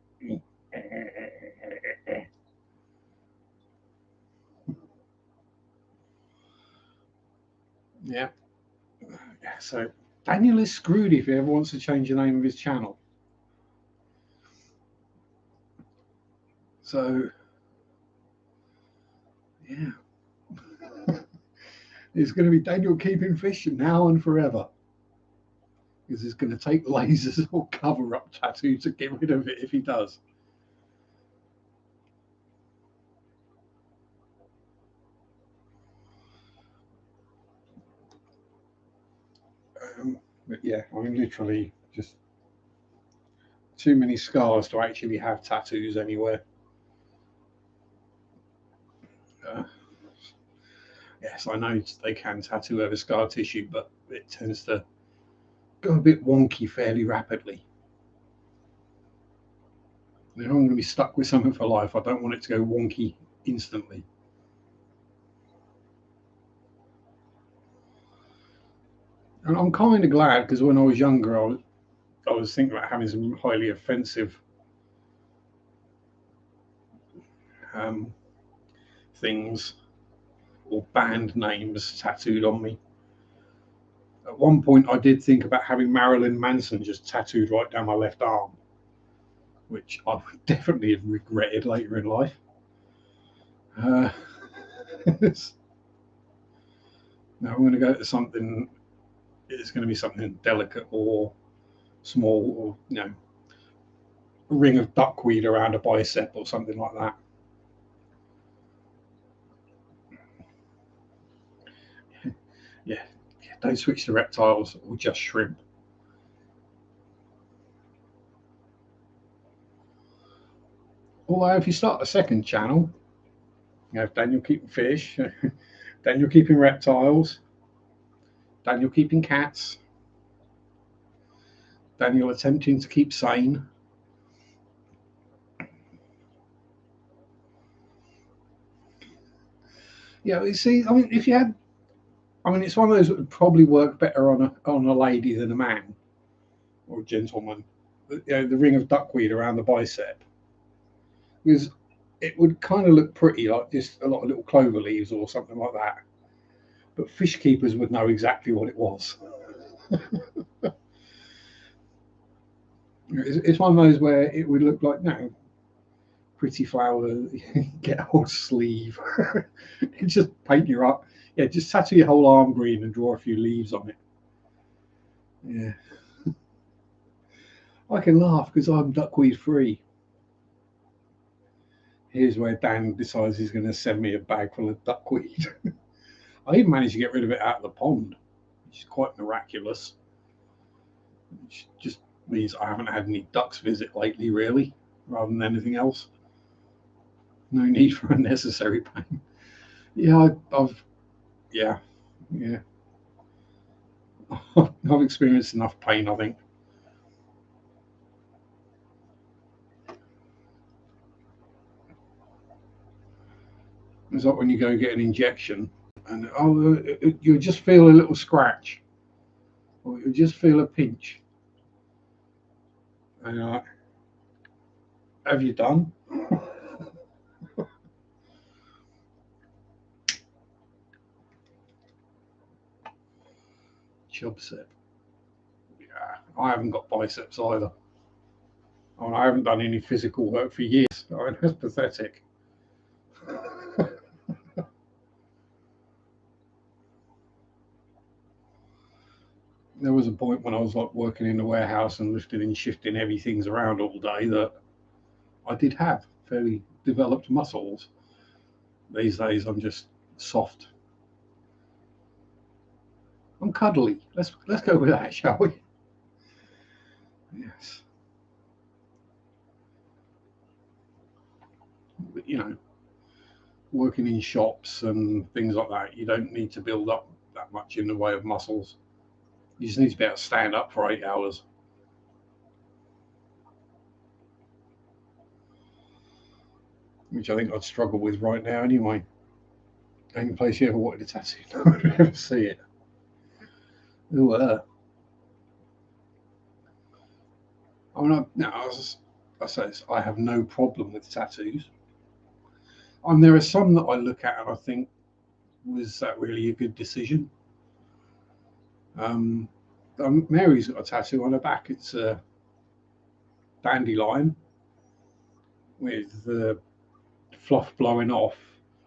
Yeah. So Daniel is screwed if he ever wants to change the name of his channel. So yeah. It's going to be Daniel keeping fish now and forever. Because it's going to take lasers or cover up tattoo to get rid of it if he does. But yeah, I mean, literally just too many scars to actually have tattoos anywhere. Yes, I know they can tattoo over scar tissue, but it tends to go a bit wonky fairly rapidly. If I'm going to be stuck with something for life, I don't want it to go wonky instantly. And I'm kind of glad because when I was younger, I was thinking about having some highly offensive things or band names tattooed on me. At one point, I did think about having Marilyn Manson just tattooed right down my left arm, which I would definitely have regretted later in life. Now I'm going to go to something. It's going to be something delicate or small, or a ring of duckweed around a bicep or something like that. Yeah, don't switch to reptiles or just shrimp. Although if you start a second channel, you have Daniel keeping fish, Daniel keeping reptiles, Daniel keeping cats, Daniel attempting to keep sane. Yeah, you see, I mean, if you had, I mean, it's one of those that would probably work better on a lady than a man or a gentleman. The ring of duckweed around the bicep, because it would kind of look pretty, like just a lot of little clover leaves or something like that. But fish keepers would know exactly what it was. It's one of those where it would look like, pretty flower, get a whole sleeve. Just paint your up. Yeah, just tattoo your whole arm green and draw a few leaves on it. Yeah. I can laugh because I'm duckweed free. Here's where Dan decides he's going to send me a bag full of duckweed. I even managed to get rid of it out of the pond, which is quite miraculous. Which just means I haven't had any ducks visit lately, really, rather than anything else. No need for unnecessary pain. Yeah, yeah, yeah. I've experienced enough pain, I think. It's like when you go get an injection, and you just feel a little scratch, or you just feel a pinch, and you're like, "Have you done?" Chubset. Yeah, I haven't got biceps either. I mean, I haven't done any physical work for years. I mean, that's pathetic. There was a point when I was like working in the warehouse and lifting and shifting heavy things around all day that I did have fairly developed muscles. These days, I'm just soft. I'm cuddly. Let's go with that, shall we? Yes. But, working in shops and things like that, you don't need to build up that much in the way of muscles. You just need to be able to stand up for 8 hours. Which I think I'd struggle with right now anyway. Only place you ever wanted a tattoo, no one would ever see it. Ooh, I mean, I say this, I have no problem with tattoos. And there are some that I look at and I think, was that really a good decision? Um, Mary's got a tattoo on her back. It's a dandelion with the fluff blowing off,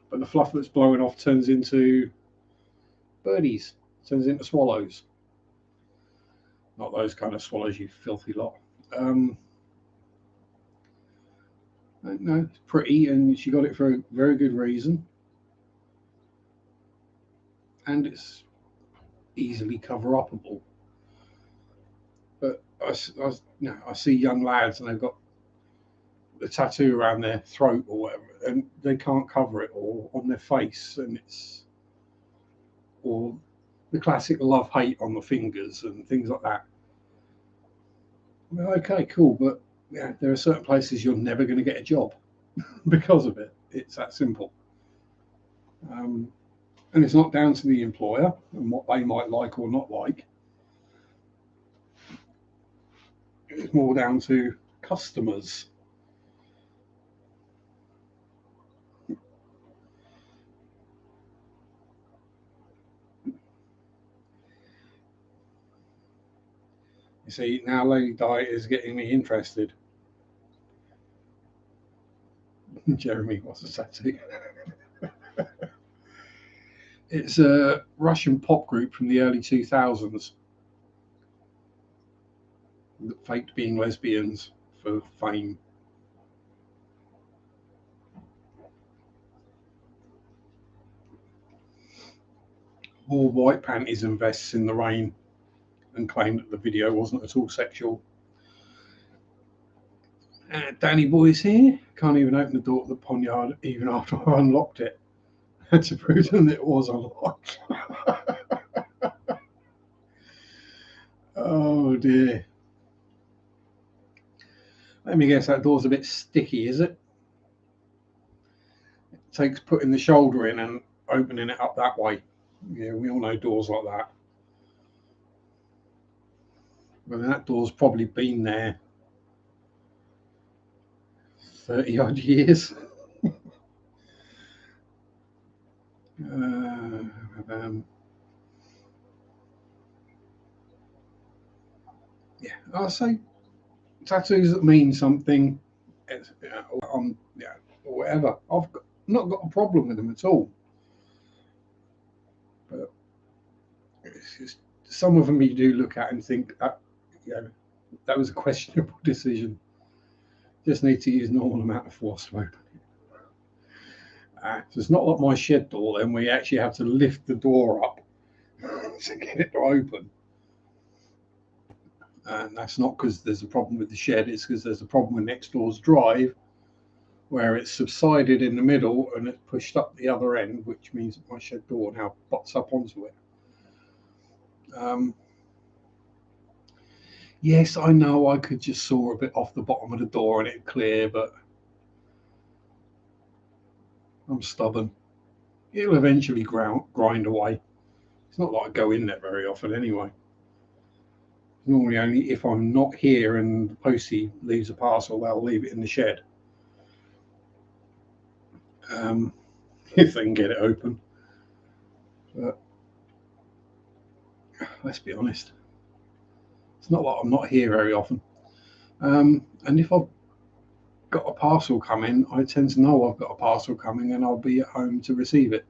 but the fluff that's blowing off turns into birdies, turns into swallows. Not those kind of swallows, you filthy lot. Um, no, it's pretty, and she got it for a very good reason, and it's easily cover upable. But I see young lads and they've got a tattoo around their throat or whatever, and they can't cover it, or on their face, and it's or the classic love hate on the fingers and things like that. Well, okay, cool, but yeah, there are certain places you're never going to get a job because of it. It's that simple. Um, and it's not down to the employer and what they might like or not like. It's more down to customers. You see, now Lady Di is getting me interested. Jeremy, what's a tattoo? It's a Russian pop group from the early 2000s that faked being lesbians for fame. Wore white panties and vests in the rain and claimed that the video wasn't at all sexual. Danny Boy's here. Can't even open the door to the ponyard even after I unlocked it. Had to prove to them that it was unlocked. Oh dear. Let me guess, that door's a bit sticky, is it? It takes putting the shoulder in and opening it up that way. Yeah, we all know doors like that. Well, that door's probably been there 30 odd years. Um, yeah, I'll say tattoos that mean something, yeah, or whatever. Not got a problem with them at all. But it's just some of them you do look at and think that, you know, that was a questionable decision. Just need to use normal amount of force to open it. So it's not like my shed door then, where you actually have to lift the door up to get it to open. And that's not because there's a problem with the shed, it's because there's a problem with next door's drive, where it's subsided in the middle and it's pushed up the other end, which means that my shed door now butts up onto it. Yes, I know I could just saw a bit off the bottom of the door and it'd clear, but I'm stubborn. It'll eventually grind away. It's not like I go in there very often anyway. Normally only if I'm not here and the postie leaves a parcel, they'll leave it in the shed. If they can get it open. But let's be honest, it's not like I'm not here very often. And if I've got a parcel coming, I tend to know I've got a parcel coming and I'll be at home to receive it.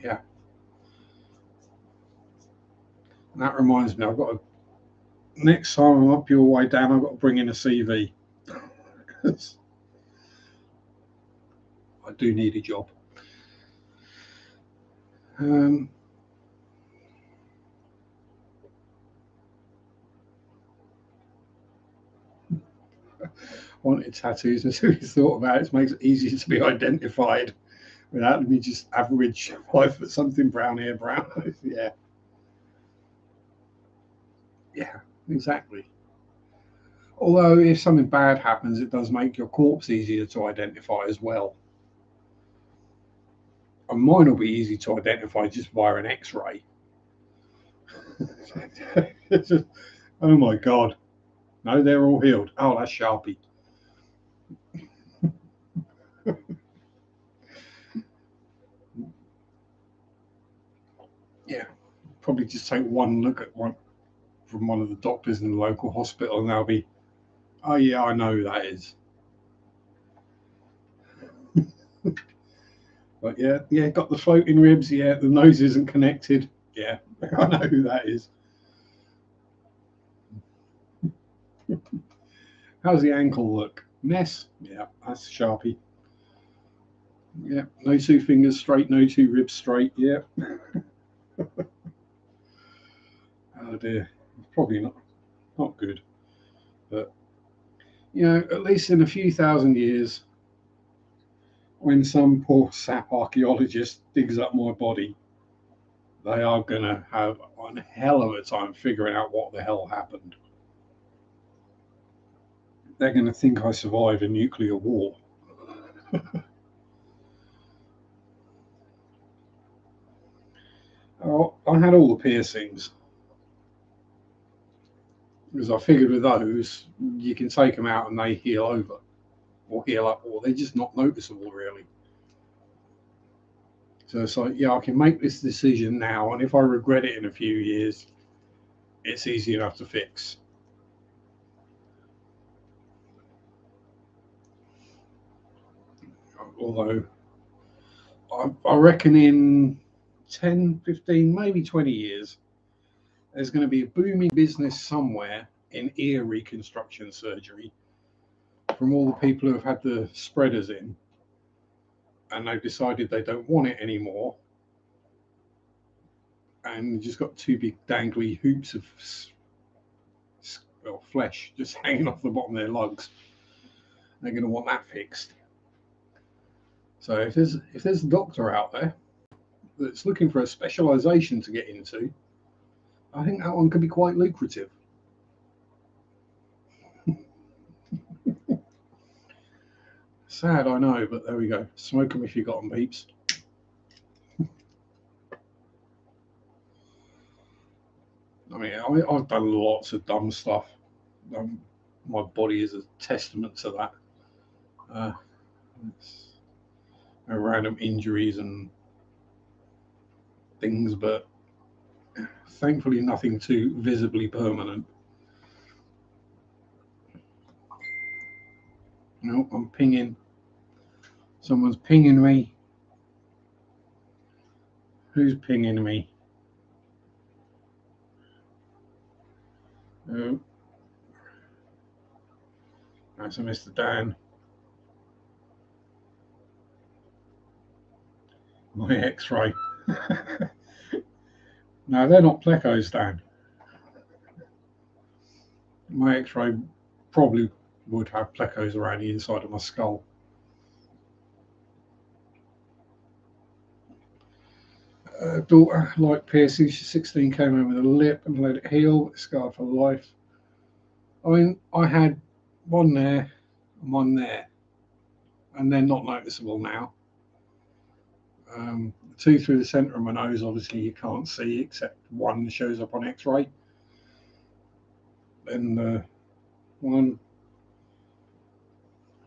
Yeah. And that reminds me, next time I'm up your way down, I've got to bring in a CV. I do need a job. Wanted tattoos, and so we thought about it makes it easier to be identified without me just average 5 foot something, brown hair, brown eyes. Yeah, exactly. Although if something bad happens, it does make your corpse easier to identify as well. And mine will be easy to identify just via an X-ray. Just, oh my god! No, they're all healed. Oh, that's Sharpe. Yeah, probably just take one look at one from one of the doctors in the local hospital, and they'll be, oh yeah, I know who that is. But yeah, got the floating ribs. Yeah, the nose isn't connected. Yeah, I know who that is. How's the ankle look? Mess. Yeah, that's Sharpe. Yeah, no 2 fingers straight, no 2 ribs straight. Yeah. Oh dear, it's probably not good. But at least in a few thousand years, when some poor sap archaeologist digs up my body, they are gonna have one hell of a time figuring out what the hell happened. They're gonna think I survived a nuclear war. Oh, I had all the piercings because I figured with those you can take them out and they heal over or heal up, or they're just not noticeable really. So it's like, yeah, I can make this decision now, and if I regret it in a few years, it's easy enough to fix. Although I reckon in 10, 15, maybe 20 years, there's going to be a booming business somewhere in ear reconstruction surgery from all the people who have had the spreaders in and they've decided they don't want it anymore and just got 2 big dangly hoops of flesh just hanging off the bottom of their lugs. They're going to want that fixed. So if there's a doctor out there that's looking for a specialization to get into, I think that one could be quite lucrative. Sad, I know, but there we go. Smoke them if you got them, peeps. I mean, I've done lots of dumb stuff. My body is a testament to that. Random injuries and things, but Thankfully, nothing too visibly permanent. No, I'm pinging. Someone's pinging me. Who's pinging me? Oh, that's a Mr. Dan. My X-ray. No, they're not plecos, Dan. My X-ray probably would have plecos around the inside of my skull. Daughter, like piercing, she's 16, came home with a lip and let it heal. It's scarred for life. I mean, I had one there and one there, and they're not noticeable now. Two through the centre of my nose, obviously you can't see, except one shows up on X-ray. Then one,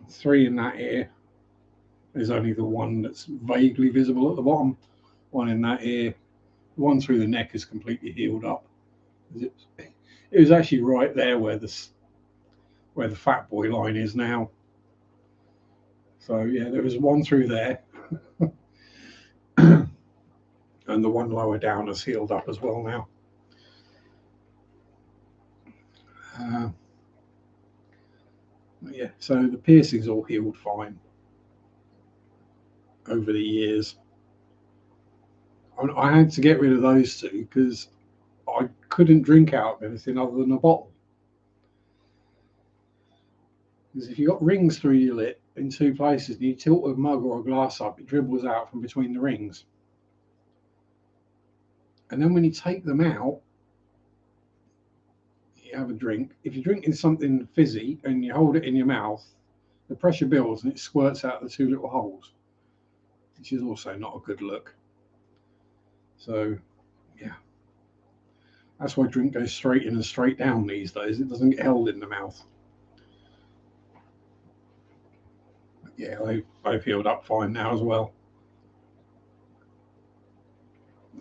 three in that ear. There's only the one that's vaguely visible at the bottom. One in that ear. One through the neck is completely healed up. It was actually right there where the fat boy line is now. So yeah, there was one through there, and the one lower down has healed up as well now. Yeah, so the piercings all healed fine over the years. I had to get rid of those two because I couldn't drink out of anything other than a bottle. Because if you've got rings through your lip in two places and you tilt a mug or a glass up, it dribbles out from between the rings. And then when you take them out, you have a drink. If you're drinking something fizzy and you hold it in your mouth, the pressure builds and it squirts out the two little holes, which is also not a good look. So, yeah. That's why drink goes straight in and straight down these days. It doesn't get held in the mouth. Yeah, they've healed up fine now as well.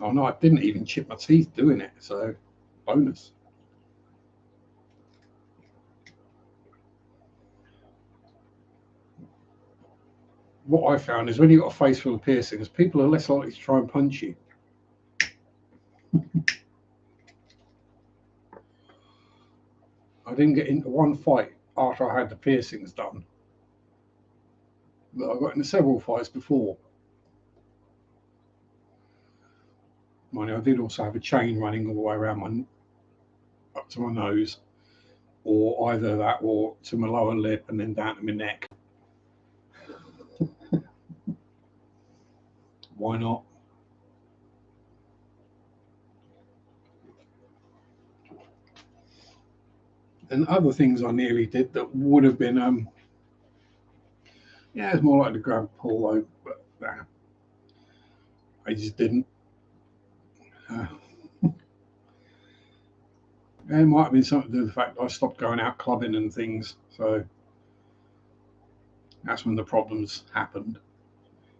Oh no, I didn't even chip my teeth doing it, so bonus. What I found is when you've got a face full of piercings, people are less likely to try and punch you. I didn't get into one fight after I had the piercings done, but I got into several fights before. Mind you, I did also have a chain running all the way around up to my nose, or either that or to my lower lip and then down to my neck. Why not? And other things I nearly did that would have been, yeah, it's more like the grab pull, but I just didn't. Uh, it might have been something to do with the fact that I stopped going out clubbing and things, so that's when the problems happened.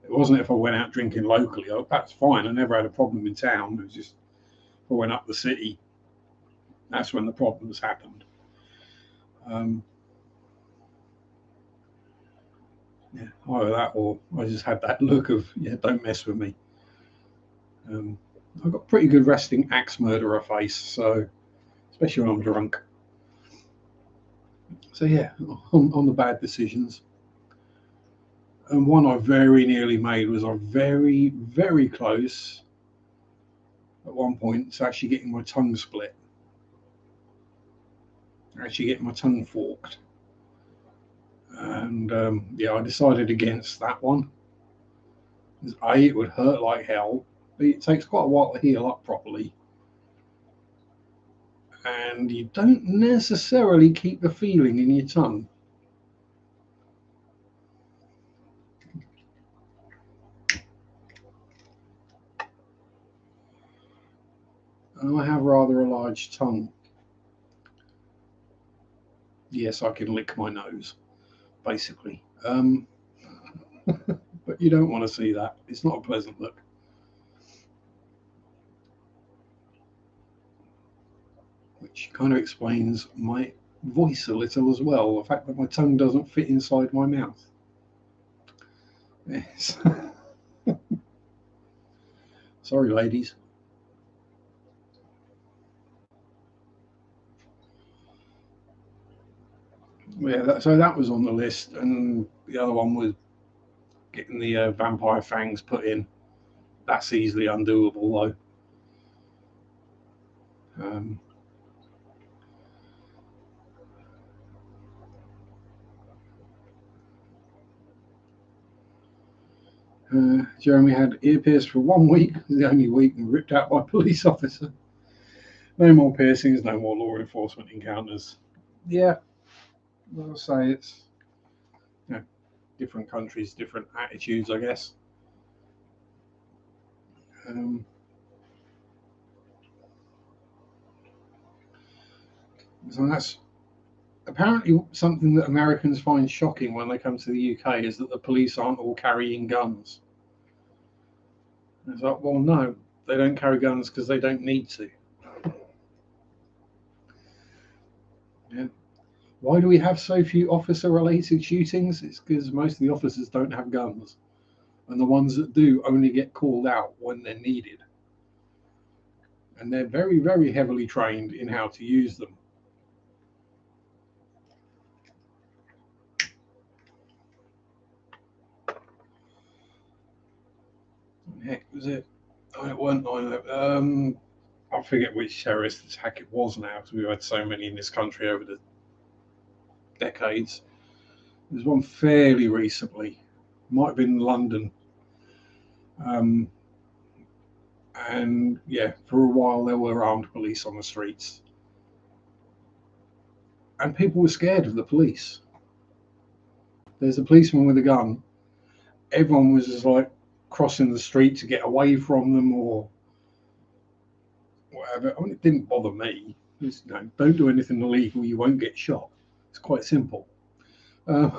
It wasn't if I went out drinking locally. That's fine. I never had a problem in town. It was just if I went up the city, that's when the problems happened. Um, yeah, either that or I just had that look of, yeah, don't mess with me. I've got pretty good resting axe murderer face, so especially when I'm drunk. So yeah, on the bad decisions. And one I very nearly made was I very, very close at one point to actually getting my tongue split, actually getting my tongue forked. And yeah, I decided against that one. Because A, it would hurt like hell. B, it takes quite a while to heal up properly. And you don't necessarily keep the feeling in your tongue. And I have rather a large tongue. Yes, I can lick my nose, basically. But you don't want to see that. It's not a pleasant look. which kind of explains my voice a little as well. The fact that my tongue doesn't fit inside my mouth. Yes. Sorry, ladies. Yeah, so that was on the list, and the other one was getting the vampire fangs put in. That's easily undoable, though. Jeremy had ear pierced for 1 week, the only week, and ripped out by a police officer. No more piercings, no more law enforcement encounters. Yeah, I'll say it's, you know, different countries, different attitudes, I guess. So that's apparently something that Americans find shocking when they come to the UK, is that the police aren't all carrying guns. It's like, well, no, they don't carry guns because they don't need to. Yeah. Why do we have so few officer-related shootings? It's because most of the officers don't have guns, and the ones that do only get called out when they're needed. And they're very, very heavily trained in how to use them. What the heck was it? Oh, it weren't 9/11. I forget which terrorist attack it was now, because we've had so many in this country over the decades. There's one fairly recently, might have been London. And yeah, for a while there were armed police on the streets. And people were scared of the police. There's a policeman with a gun. Everyone was just like crossing the street to get away from them or whatever. I mean, it didn't bother me. It's, you know, don't do anything illegal, you won't get shot. It's quite simple. Yeah.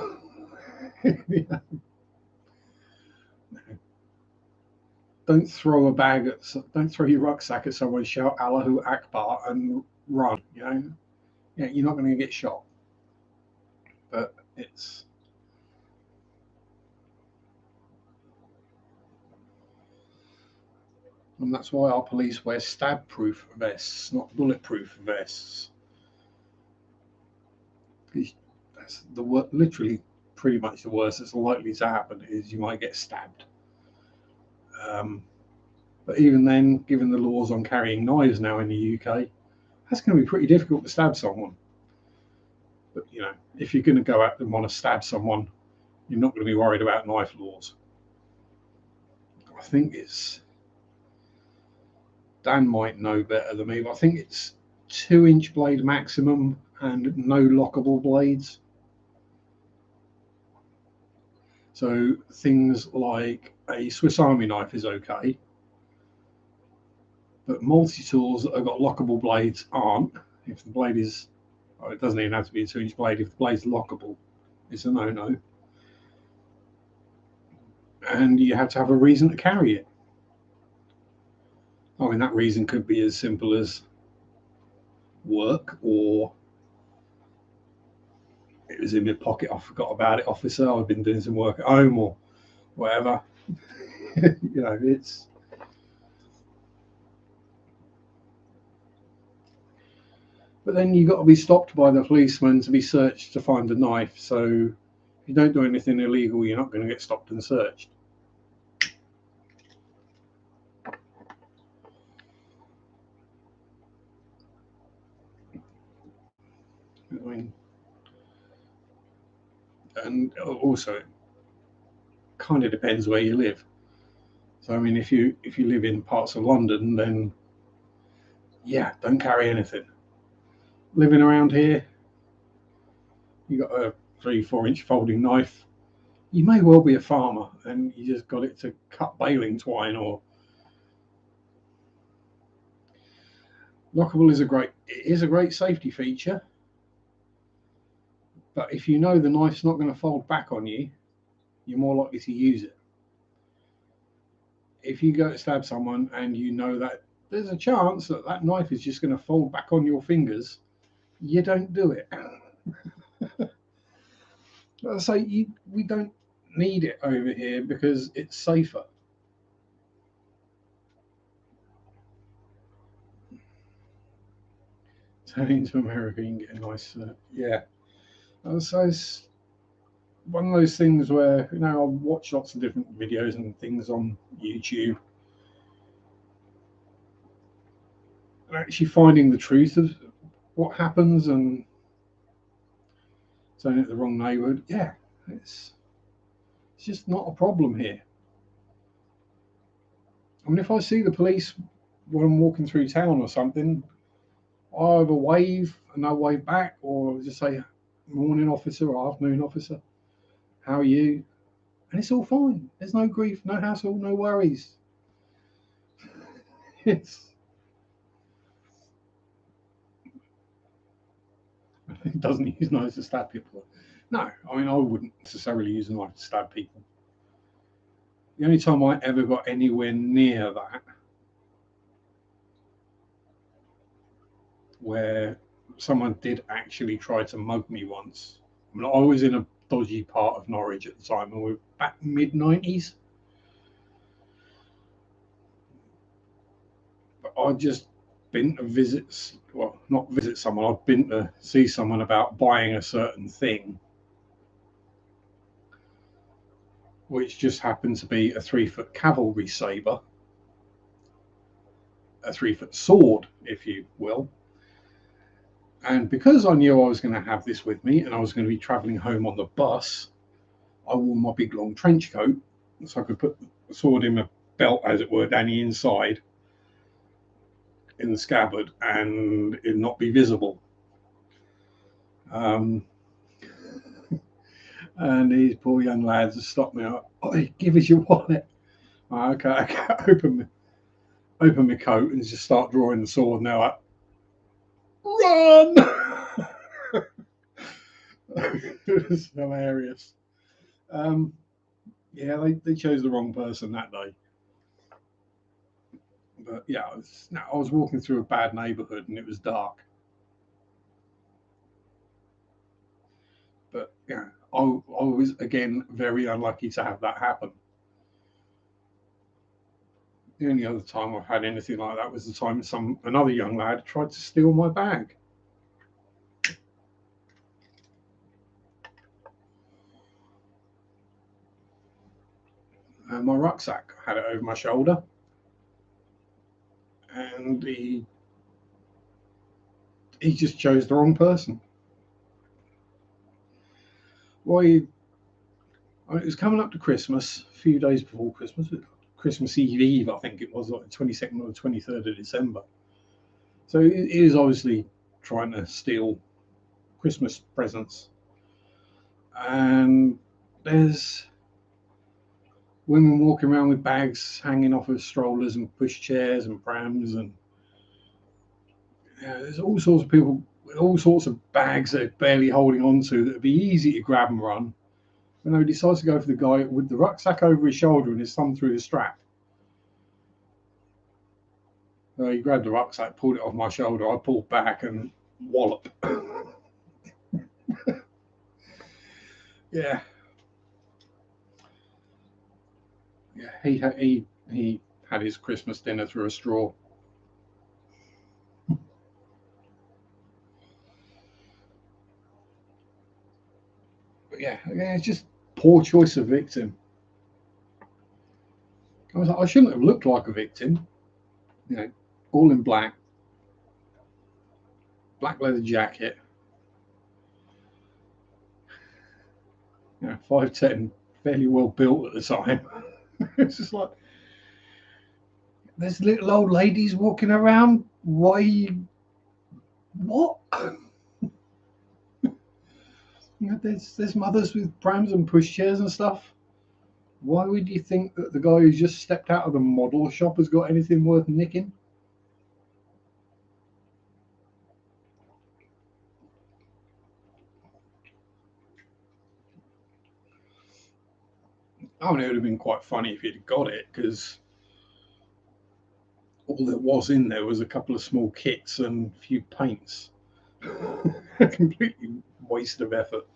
Don't throw don't throw your rucksack at someone, shout Allahu Akbar and run. You know, yeah, you're not going to get shot. But it's, and that's why our police wear stab-proof vests, not bulletproof vests. That's literally pretty much the worst that's likely to happen is you might get stabbed. But even then, given the laws on carrying knives now in the UK, that's going to be pretty difficult to stab someone. But you know, if you're going to go out and want to stab someone, you're not going to be worried about knife laws. I think it's, Dan might know better than me, but I think it's 2-inch blade maximum and no lockable blades. So things like a Swiss Army knife is okay, but multi-tools that have got lockable blades aren't. If the blade is, oh, it doesn't even have to be a 2-inch blade. If the blade's lockable, it's a no-no. And you have to have a reason to carry it. I mean, that reason could be as simple as work, or it was in my pocket, I forgot about it, officer, I've been doing some work at home, or whatever. You know, it's, but then you've got to be stopped by the policeman to be searched to find a knife. So if you don't do anything illegal, you're not going to get stopped and searched. I mean, and also it kind of depends where you live. So I mean, if you live in parts of London, then yeah, don't carry anything. Living around here, you got a 3-4 inch folding knife. You may well be a farmer and you just got it to cut baling twine, or lockable is a great safety feature. But if you know the knife's not going to fold back on you, you're more likely to use it. If you go to stab someone and you know that there's a chance that that knife is just going to fold back on your fingers. You don't do it. So we don't need it over here because it's safer. Turning to America, you can get a nice, yeah. So it's one of those things where, you know, I watch lots of different videos and things on YouTube, and actually finding the truth of what happens and saying it the wrong neighborhood. Yeah, it's just not a problem here. I mean, if I see the police when I'm walking through town or something, I either wave and they'll wave back, or just say, "Morning, officer," or "Afternoon, officer. How are you?" And it's all fine. There's no grief, no hassle, no worries. It's it doesn't use knives to stab people. No, I mean, I wouldn't necessarily use a knife to stab people. The only time I ever got anywhere near that, where someone did actually try to mug me once. I mean, I was in a dodgy part of Norwich at the time, and we were back mid-90s. But I'd just been to visit, well, not visit someone, I'd been to see someone about buying a certain thing, which just happened to be a 3-foot cavalry saber, a 3-foot sword, if you will. And because I knew I was going to have this with me and I was going to be traveling home on the bus, I wore my big long trench coat so I could put the sword in my belt, as it were, down the inside in the scabbard and it not be visible. And these poor young lads have stopped me. "Oh, give us your wallet." Okay. Open my coat and just start drawing the sword. And they're like, "Run!" It was hilarious. Um, yeah, they chose the wrong person that day. But yeah, I was walking through a bad neighborhood and it was dark. But yeah, I was again very unlucky to have that happen. The only other time I've had anything like that was the time another young lad tried to steal my bag. And my rucksack, I had it over my shoulder, and he just chose the wrong person. Well, it was coming up to Christmas, a few days before Christmas, Christmas Eve, I think it was, like the 22nd or the 23rd of December. So he was obviously trying to steal Christmas presents. And there's women walking around with bags hanging off of strollers and push chairs and prams, and there's all sorts of people with all sorts of bags they're barely holding on to that would be easy to grab and run. And he decides to go for the guy with the rucksack over his shoulder and his thumb through the strap. So he grabbed the rucksack, pulled it off my shoulder. I pulled back and wallop. Yeah, yeah. He had his Christmas dinner through a straw. But yeah, it's just poor choice of victim. I was like, I shouldn't have looked like a victim. You know, all in black, black leather jacket. 5'10", fairly well built at the time. It's just like there's little old ladies walking around. Why? What? There's mothers with prams and pushchairs and stuff. Why would you think that the guy who's just stepped out of the model shop has got anything worth nicking? I mean, it would have been quite funny if he'd got it, because all there was in there was a couple of small kits and a few paints. A completely waste of effort.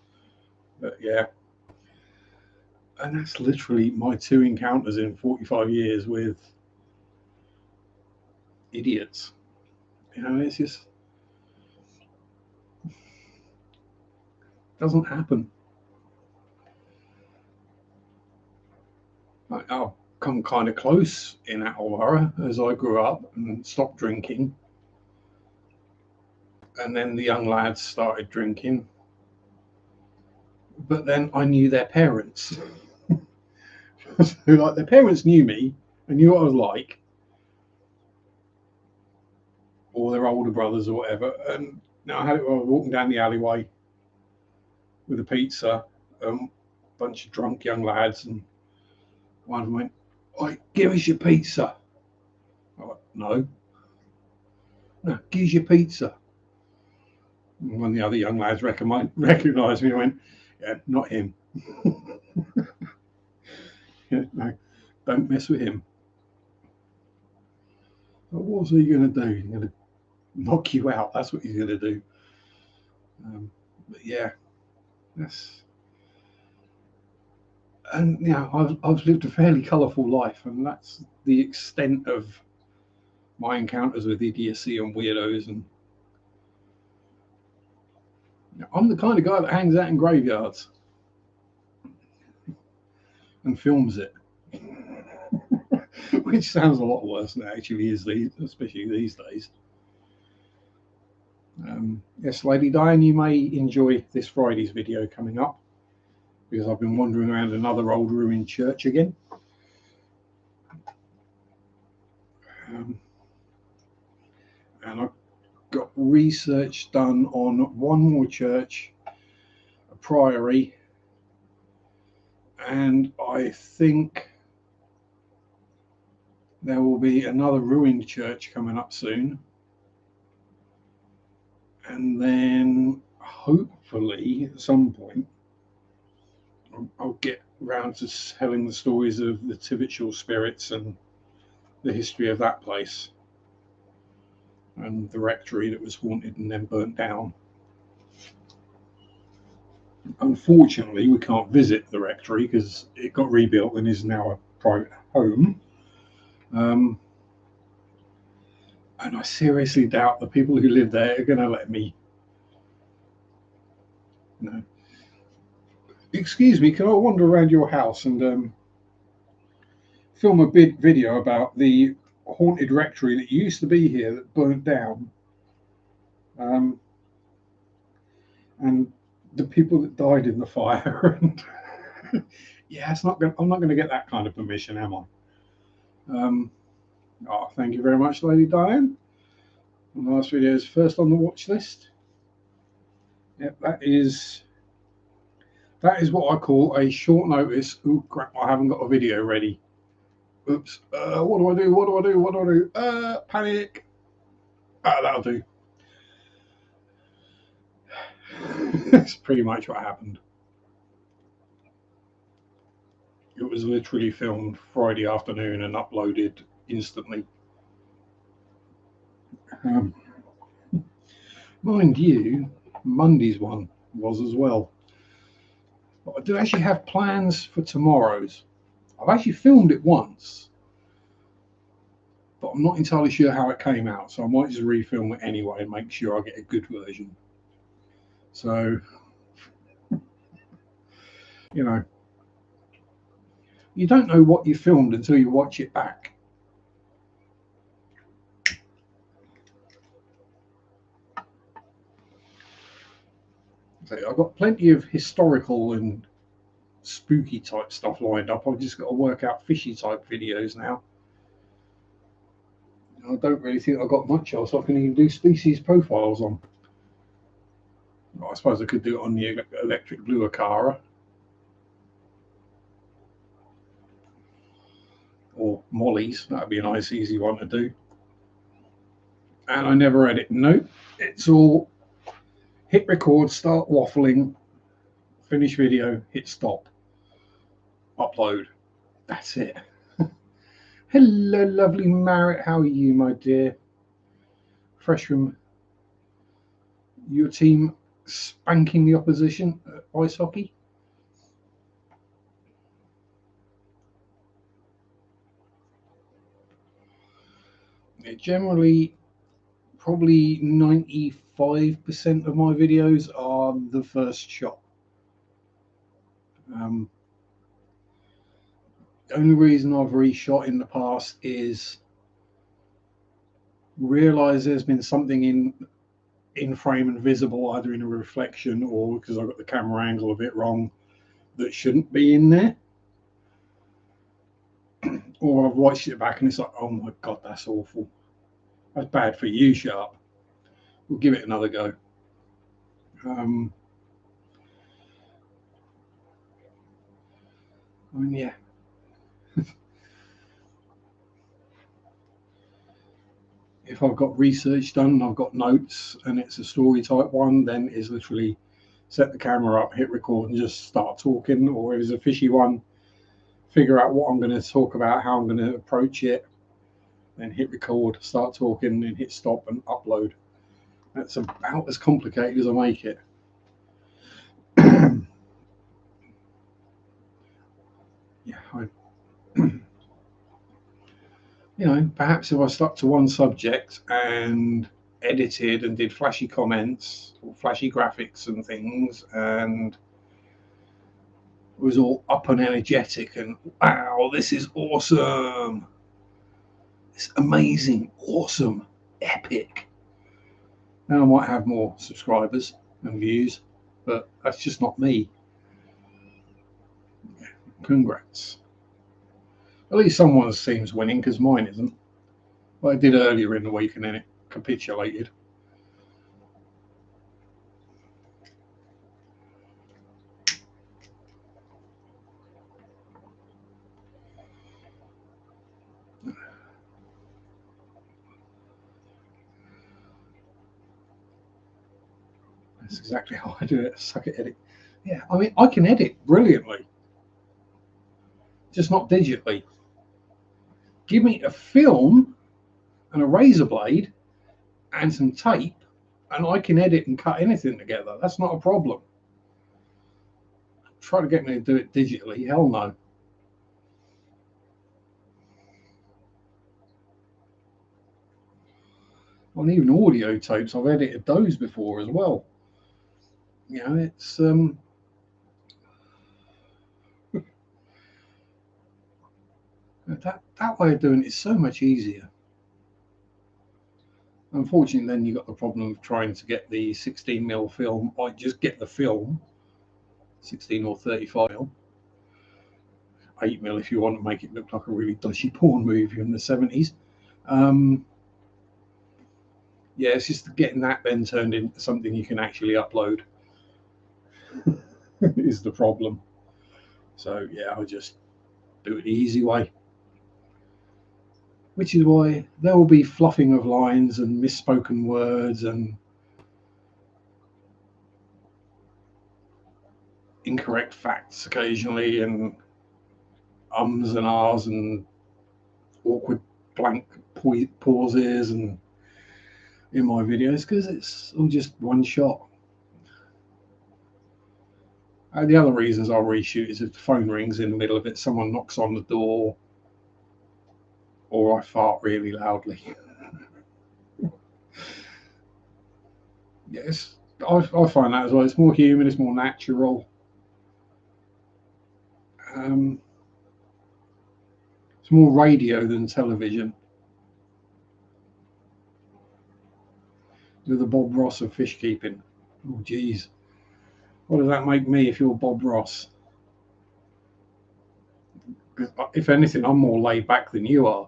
But yeah. And that's literally my 2 encounters in 45 years with idiots. You know, it's just doesn't happen. I've come kind of close in Attleborough as I grew up and stopped drinking. And then the young lads started drinking. But then I knew their parents. So, like, their parents knew me and knew what I was like, or their older brothers or whatever. And now I was walking down the alleyway with a pizza, bunch of drunk young lads, and one of them went, "Oi, give us your pizza." I went, "No, give us your pizza." And when the other young lads recognised me, I went, "Yeah, not him." Yeah, no, don't mess with him. But what was he going to do? He's going to knock you out. That's what he's going to do. But yeah, that's. And I've lived a fairly colourful life, and that's the extent of my encounters with idiocy and weirdos. And I'm the kind of guy that hangs out in graveyards and films it, which sounds a lot worse than it actually is, especially these days. Yes, Lady Diane, you may enjoy this Friday's video coming up, because I've been wandering around another old ruined church again. And I've got research done on one more church, a priory, and I think there will be another ruined church coming up soon. And then hopefully at some point I'll get round to telling the stories of the Tivitshall spirits and the history of that place and the rectory that was haunted and then burnt down. Unfortunately, we can't visit the rectory because it got rebuilt and is now a private home. And I seriously doubt the people who live there are going to let me. No. Excuse me, can I wander around your house and film a big video about the haunted rectory that used to be here that burnt down, and the people that died in the fire? And yeah, I'm not going to get that kind of permission, am I? Oh, thank you very much, Lady Diane. And the last video is first on the watch list. Yep, that is what I call a short notice. Oh crap, I haven't got a video ready. Oops. What do I do? What do I do? What do I do? Panic. That'll do. That's pretty much what happened. It was literally filmed Friday afternoon and uploaded instantly. Mind you, Monday's one was as well. But I do actually have plans for tomorrow's. I've actually filmed it once, but I'm not entirely sure how it came out, so I might just refilm it anyway and make sure I get a good version. So, you know, you don't know what you filmed until you watch it back. So I've got plenty of historical and spooky type stuff lined up. I've just got to work out fishy type videos now. I don't really think I've got much else I can even do species profiles on. Well, I suppose I could do it on the electric blue Acara. Or Molly's. That'd be a nice easy one to do. And I never edit. Nope. It's all hit record, start waffling, finish video, hit stop, upload. That's it. Hello, lovely Marriott. How are you, my dear? Fresh from your team spanking the opposition at ice hockey? Yeah, generally, probably 95% of my videos are the first shot. The only reason I've reshot in the past is realize there's been something in frame and visible, either in a reflection or because I got the camera angle a bit wrong, that shouldn't be in there. Or I've watched it back and it's like, oh my god, that's awful. That's bad for you, Sharpe. We'll give it another go. I mean, yeah. If I've got research done and I've got notes and it's a story type one, then it's literally set the camera up, hit record, and just start talking. Or if it's a fishy one, figure out what I'm going to talk about, how I'm going to approach it, then hit record, start talking, and hit stop and upload. That's about as complicated as I make it. Perhaps if I stuck to one subject and edited and did flashy comments or flashy graphics and things and was all up and energetic and wow, this is awesome, it's amazing, awesome, epic, then I might have more subscribers and views, but that's just not me. Congrats. At least someone's team's winning because mine isn't. Well, I did earlier in the week and then it capitulated. That's exactly how I do it. Suck at edit. Yeah, I mean, I can edit brilliantly, just not digitally. Give me a film and a razor blade and some tape, and I can edit and cut anything together. That's not a problem. Try to get me to do it digitally. Hell no. And even audio tapes, I've edited those before as well. It's that way of doing it is so much easier. Unfortunately, then you got the problem of trying to get the 16mm film. I just get the film, 16 or 35mm, 8mm if you want to make it look like a really dodgy porn movie in the 70s. Yeah, it's just getting that then turned into something you can actually upload is the problem. So yeah, I'll just do it the easy way. Which is why there will be fluffing of lines and misspoken words and incorrect facts occasionally and ums and ahs and awkward blank pauses and in my videos because it's all just one shot. The other reasons I'll reshoot is if the phone rings in the middle of it, someone knocks on the door, or I fart really loudly. Yes, I find that as well. It's more human, it's more natural. It's more radio than television. You're the Bob Ross of fish keeping. Oh, geez. What does that make me if you're Bob Ross? If anything, I'm more laid back than you are.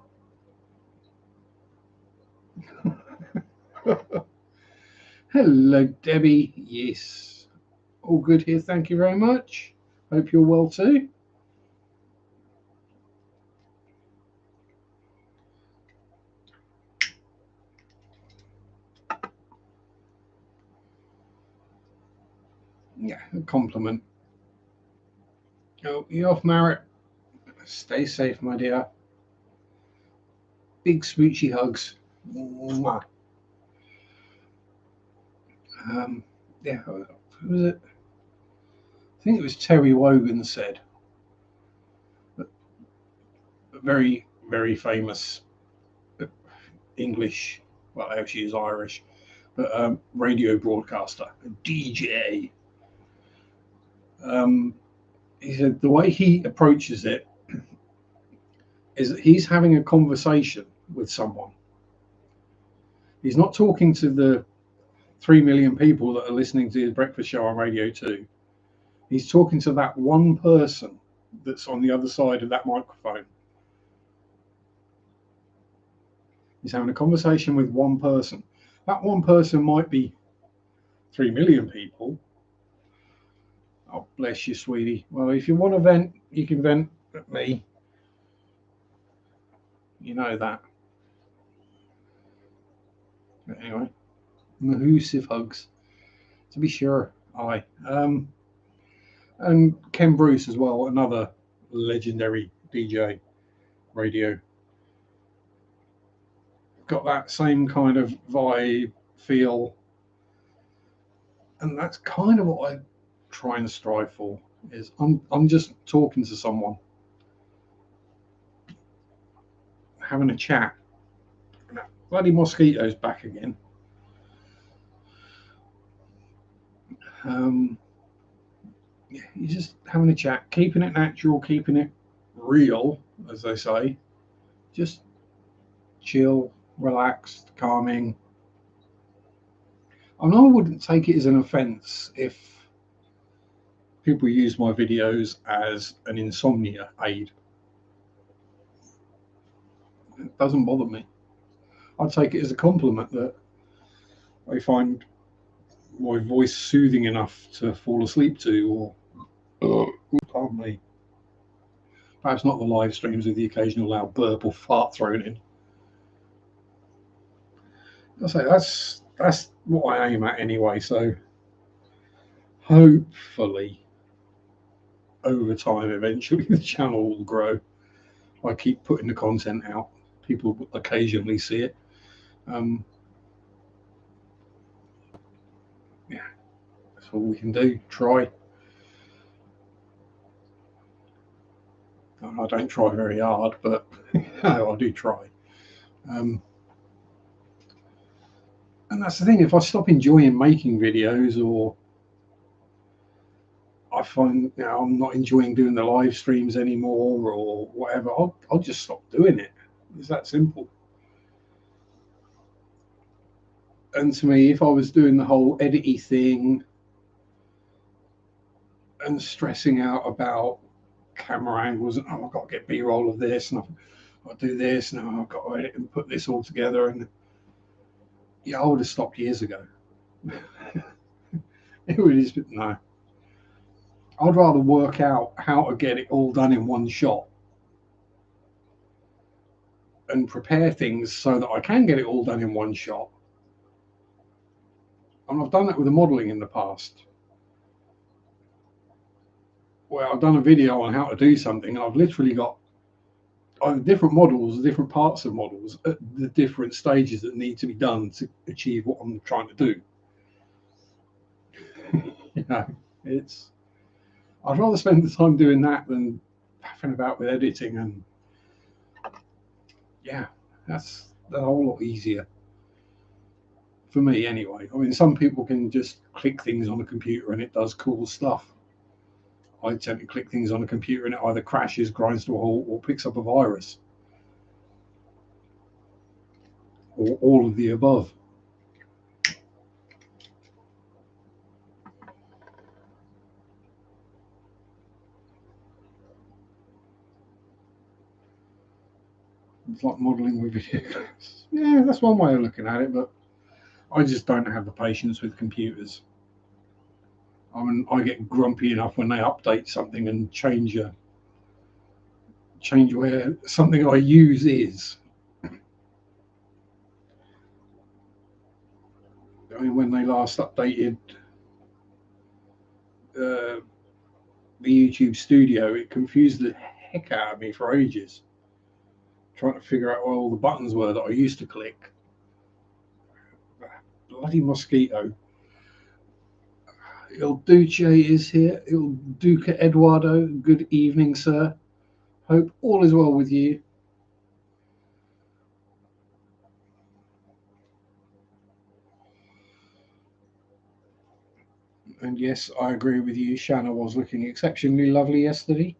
Hello, Debbie. Yes. All good here. Thank you very much. Hope you're well too. Yeah, a compliment. Oh, you off, Marriott? Stay safe, my dear. Big smoochy hugs. Mwah. Yeah, who was it? I think it was Terry Wogan said, a very, very famous English, well, actually is Irish, but radio broadcaster, a DJ. Um, he said the way he approaches it is that he's having a conversation with someone. He's not talking to the 3 million people that are listening to his breakfast show on Radio 2. He's talking to that one person that's on the other side of that microphone. He's having a conversation with one person. That one person might be 3 million people. Oh, bless you, sweetie. Well, if you want to vent, you can vent at me. You know that. But anyway, mahoosive hugs. To be sure. Aye. And Ken Bruce as well, another legendary DJ radio. Got that same kind of vibe, feel. And that's kind of what I try and strive for, is I'm just talking to someone, having a chat. Bloody mosquitoes back again. Yeah, you're just having a chat, keeping it natural, keeping it real, as they say. Just chill, relaxed, calming. And I wouldn't take it as an offence if people use my videos as an insomnia aid. It doesn't bother me. I'd take it as a compliment that I find my voice soothing enough to fall asleep to, or pardon me. Perhaps not the live streams with the occasional loud burp or fart thrown in. I say that's what I aim at anyway. So hopefully, over time, eventually the channel will grow. I keep putting the content out. People will occasionally see it. Yeah, that's all we can do. Try. I don't try very hard, but I do try. And that's the thing. If I stop enjoying making videos, or I find I'm not enjoying doing the live streams anymore, or whatever, I'll just stop doing it. It's that simple. And to me, if I was doing the whole edity thing and stressing out about camera angles, and I've got to get B-roll of this, and I've got to do this, and I've got to edit and put this all together, and yeah, I would have stopped years ago. It would have been, no. I'd rather work out how to get it all done in one shot and prepare things so that I can get it all done in one shot. And I've done that with the modeling in the past, where I've done a video on how to do something, and I've literally got different models, different parts of models at the different stages that need to be done to achieve what I'm trying to do. I'd rather spend the time doing that than faffing about with editing, and yeah, that's a whole lot easier for me anyway. I mean, some people can just click things on a computer and it does cool stuff. I tend to click things on a computer and it either crashes, grinds to a halt, or picks up a virus, or all of the above. It's like modeling with videos. Yeah, that's one way of looking at it, but I just don't have the patience with computers. I mean, I get grumpy enough when they update something and change where something I use is. I mean, when they last updated the YouTube Studio, it confused the heck out of me for ages. trying to figure out where all the buttons were that I used to click. Bloody mosquito. Il Duce is here. Il Duca Eduardo, good evening, sir. Hope all is well with you. And yes, I agree with you. Shanna was looking exceptionally lovely yesterday.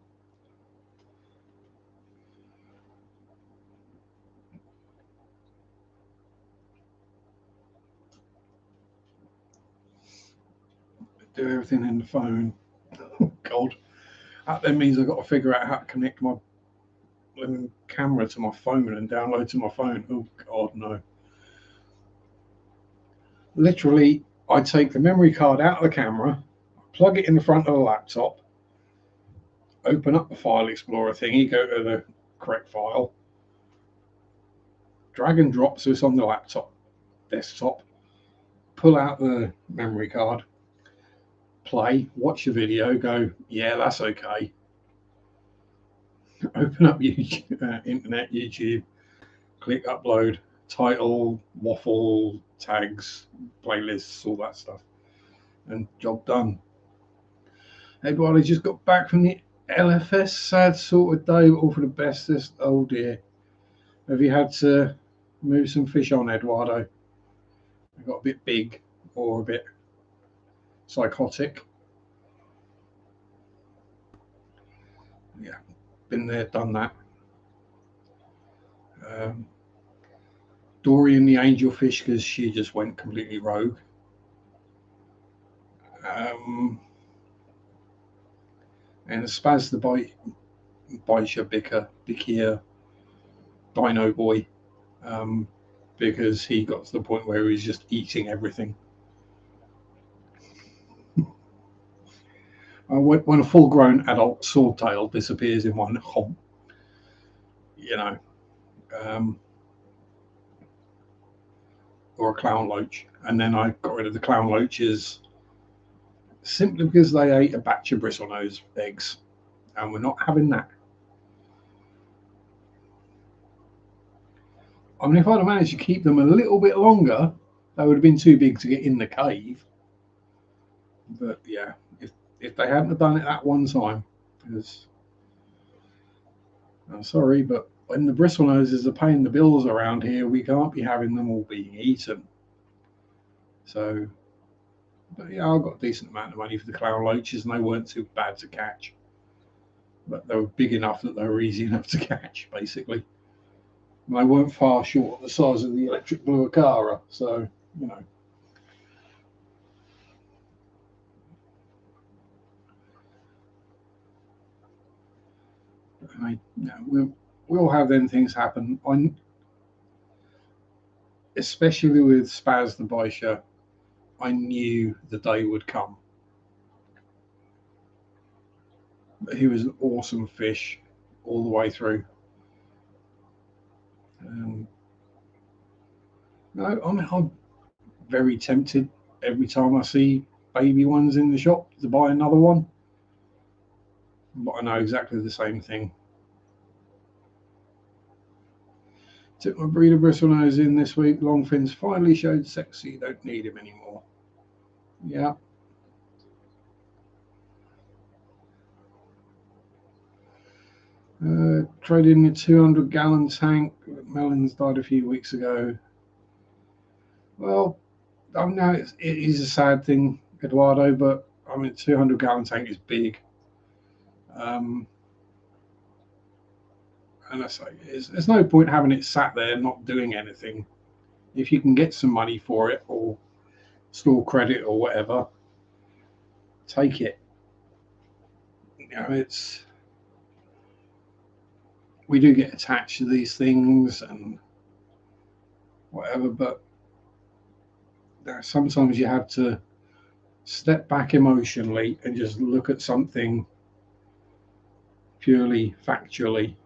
Do everything in the phone. Oh, God. That then means I've got to figure out how to connect my camera to my phone and download to my phone. Oh, God, no. Literally, I take the memory card out of the camera, plug it in the front of the laptop, open up the file explorer thingy, go to the correct file, drag and drop so it's on the laptop desktop, pull out the memory card, play, watch the video, go, yeah, that's okay. Open up YouTube, internet, YouTube, click upload, title, waffle, tags, playlists, all that stuff, and job done. Everybody just got back from the LFS, sad sort of day, but all for the bestest. Oh dear. Have you had to move some fish on, Eduardo? They got a bit big or a bit psychotic? Yeah, been there, done that. Dorian the angelfish, because she just went completely rogue. And Spaz the Baisha Bikir Dino Boy, because he got to the point where he was just eating everything. When a full-grown adult swordtail disappears in one hop, you know, or a clown loach, and then I got rid of the clown loaches simply because they ate a batch of bristlenose eggs, and we're not having that. I mean, if I'd have managed to keep them a little bit longer, they would have been too big to get in the cave. But yeah, if they hadn't have done it that one time, because I'm sorry, but when the bristlenoses are paying the bills around here, we can't be having them all being eaten. So, but yeah, I got a decent amount of money for the clown loaches, and they weren't too bad to catch. But they were big enough that they were easy enough to catch, basically. And they weren't far short of the size of the electric blue Acara, so you know. We'll have them things happen. Especially with Spaz the Baisha, I knew the day would come. But he was an awesome fish all the way through. No, I'm very tempted every time I see baby ones in the shop to buy another one. But I know exactly the same thing. Took my breeder bristlenose in this week. Longfins finally showed sexy. Don't need him anymore. Yeah. Traded in a 200-gallon tank. Melons died a few weeks ago. Well, I know it is a sad thing, Eduardo, but I mean, 200-gallon tank is big. And I say, there's no point having it sat there not doing anything. If you can get some money for it or store credit or whatever, take it. You know, we do get attached to these things and whatever, but sometimes you have to step back emotionally and just look at something purely factually.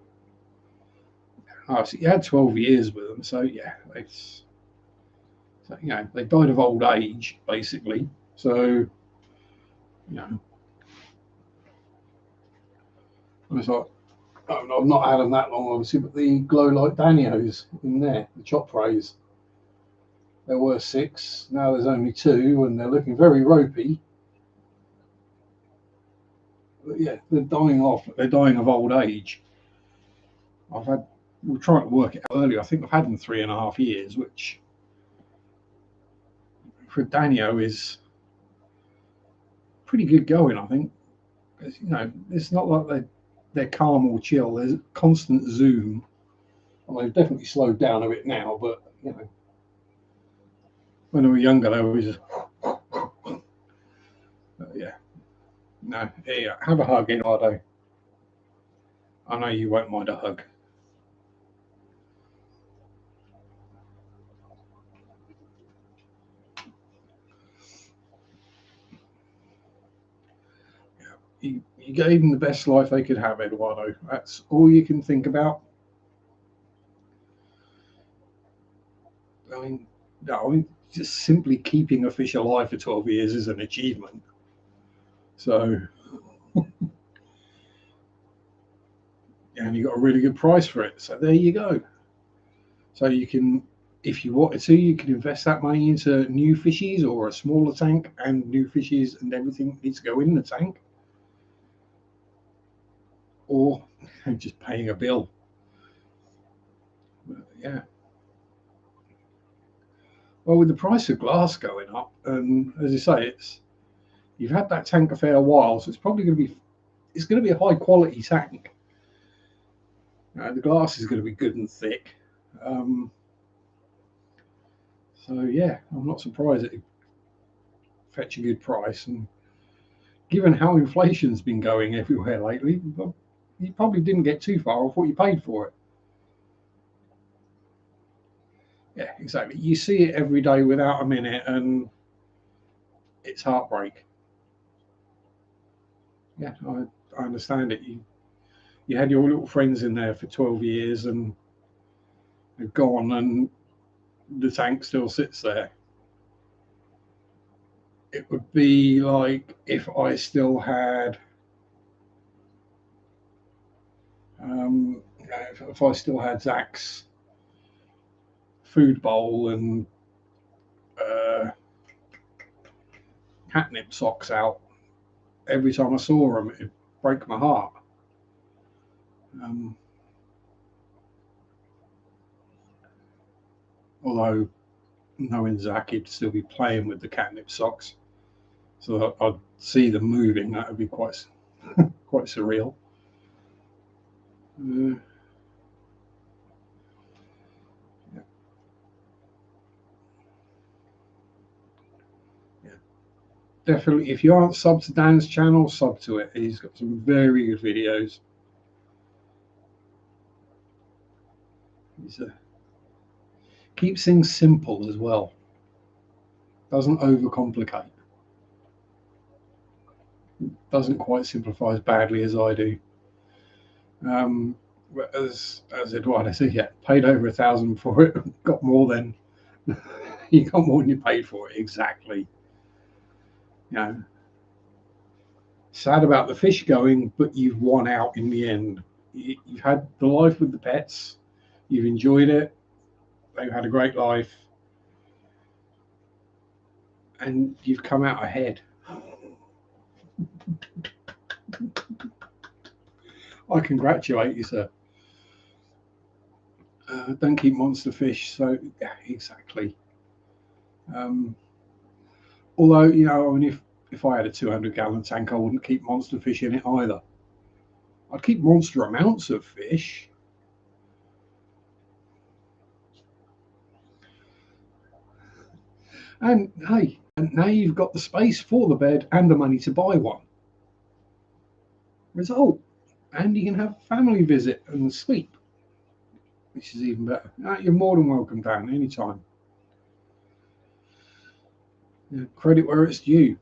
Oh, so you had 12 years with them, so yeah, they died of old age basically. So I was like, I've not had them that long, obviously, but the glow light Danios in there, the chop trays. There were 6, now there's only 2, and they're looking very ropey. But yeah, they're dying off. They're dying of old age. We're trying to work it out earlier. I think I've had them 3.5 years, which for a Danio is pretty good going, I think. You know, it's not like they're calm or chill. There's constant zoom. Well, they've definitely slowed down a bit now, but you know, when they were younger, they were just. Yeah. No, yeah. Have a hug, Eduardo. I know you won't mind a hug. You gave them the best life they could have, Eduardo. That's all you can think about. I mean, no, I mean, just simply keeping a fish alive for 12 years is an achievement. So, and you got a really good price for it. So there you go. So you can, if you wanted to, you can invest that money into new fishies or a smaller tank and new fishies and everything needs to go in the tank, or just paying a bill. But yeah. Well, with the price of glass going up, and as you say, you've had that tank a fair while, so it's probably going to be a high quality tank. The glass is going to be good and thick. Um, so yeah, I'm not surprised it fetch a good price. And given how inflation's been going everywhere lately, you probably didn't get too far off what you paid for it. Yeah, exactly. You see it every day without a minute, and it's heartbreak. Yeah, I understand it. You had your little friends in there for 12 years, and they're gone, and the tank still sits there. It would be like if I still had, if I still had Zach's food bowl and uh, catnip socks out every time I saw them. It'd break my heart. Um, Although knowing Zach, he'd still be playing with the catnip socks, so I'd see them moving. That would be quite surreal. Uh, yeah, yeah. Definitely, if you aren't subbed to Dan's channel, sub to it. He's got some very good videos. He's keeps things simple as well. Doesn't overcomplicate. Doesn't quite simplify as badly as I do. Um, as Eduardo said, yeah, paid over 1,000 for it. Got more than you got more than you paid for it. Exactly. You know, sad about the fish going, but you've won out in the end. You've had the life with the pets. You've enjoyed it. They've had a great life, and you've come out ahead. I congratulate you, sir. Don't keep monster fish. So yeah, exactly. Um, Although I mean, if I had a 200-gallon tank, I wouldn't keep monster fish in it either. I'd keep monster amounts of fish. And hey, and now you've got the space for the bed and the money to buy one. Result. And you can have family visit and sleep, which is even better. You're more than welcome down anytime. Credit where it's due.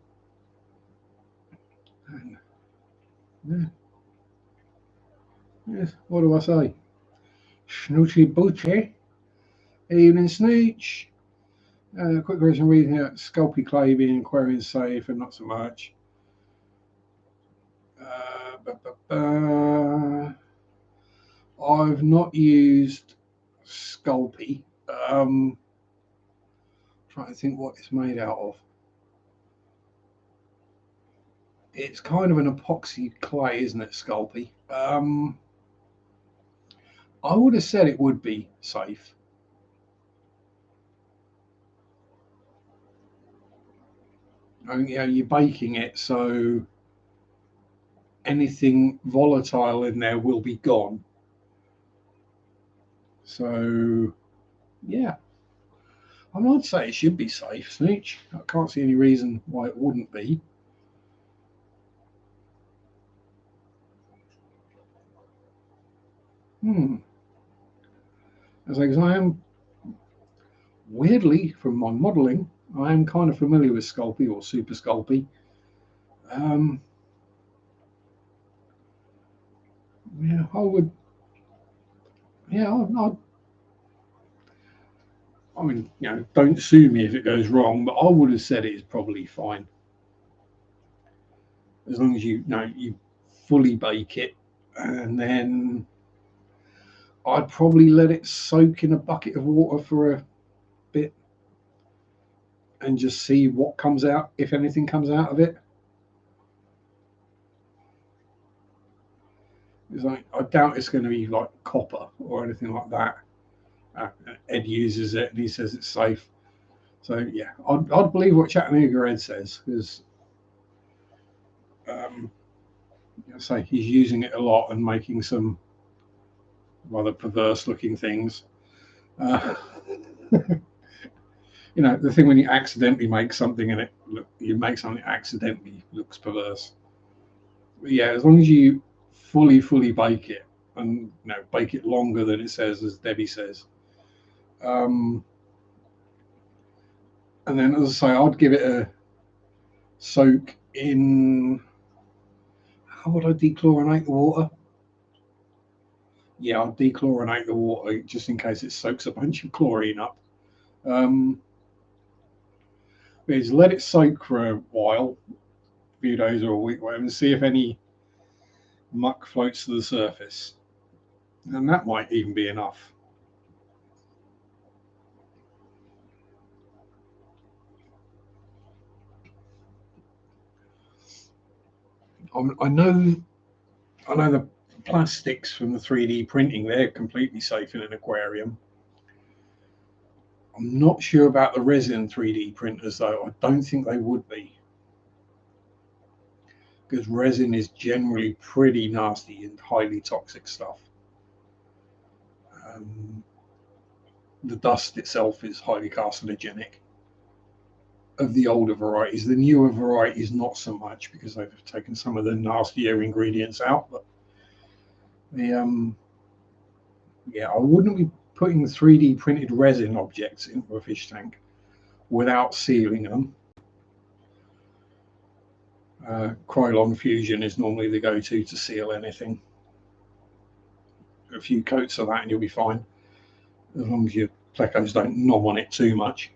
And, yeah. Yes, what do I say? Snoochie boochie. Evening snooch. Quick version reading here. Sculpey clay being Aquarian safe and not so much. Ba, ba, ba. I've not used Sculpey. Trying to think what it's made out of. It's kind of an epoxy clay, isn't it, Sculpey? I would have said it would be safe. I mean, you're baking it, so anything volatile in there will be gone. So, yeah, I'd say it should be safe, Snooch. I can't see any reason why it wouldn't be. As I am, weirdly, from my modelling, I am kind of familiar with Sculpey or Super Sculpey. Um, yeah, I would. Yeah, I mean, don't sue me if it goes wrong, but I would have said it is probably fine as long as you fully bake it, and then I'd probably let it soak in a bucket of water for a bit and just see what comes out, if anything comes out of it. It's like, I doubt it's going to be like copper or anything like that. Ed uses it and he says it's safe. So yeah, I'd believe what Chattanooga Ed says because um, say he's using it a lot and making some rather perverse looking things. Uh, the thing when you accidentally make something and you make something accidentally looks perverse. But yeah, as long as you fully bake it and bake it longer than it says, as Debbie says. And then, as I say, I'd give it a soak in. How would I dechlorinate the water? Yeah, I'll dechlorinate the water just in case it soaks a bunch of chlorine up. Is let it soak for a while, a few days or a week, whatever, and see if any muck floats to the surface. And that might even be enough. I know the plastics from the 3D printing, they're completely safe in an aquarium. I'm not sure about the resin 3D printers, though. I don't think they would be. Because resin is generally pretty nasty and highly toxic stuff. The dust itself is highly carcinogenic of the older varieties. The newer varieties, not so much because they've taken some of the nastier ingredients out. But I wouldn't be putting 3D printed resin objects into a fish tank without sealing them. Krylon Fusion is normally the go-to to seal anything. A few coats of that and you'll be fine, as long as your plecos don't nom on it too much.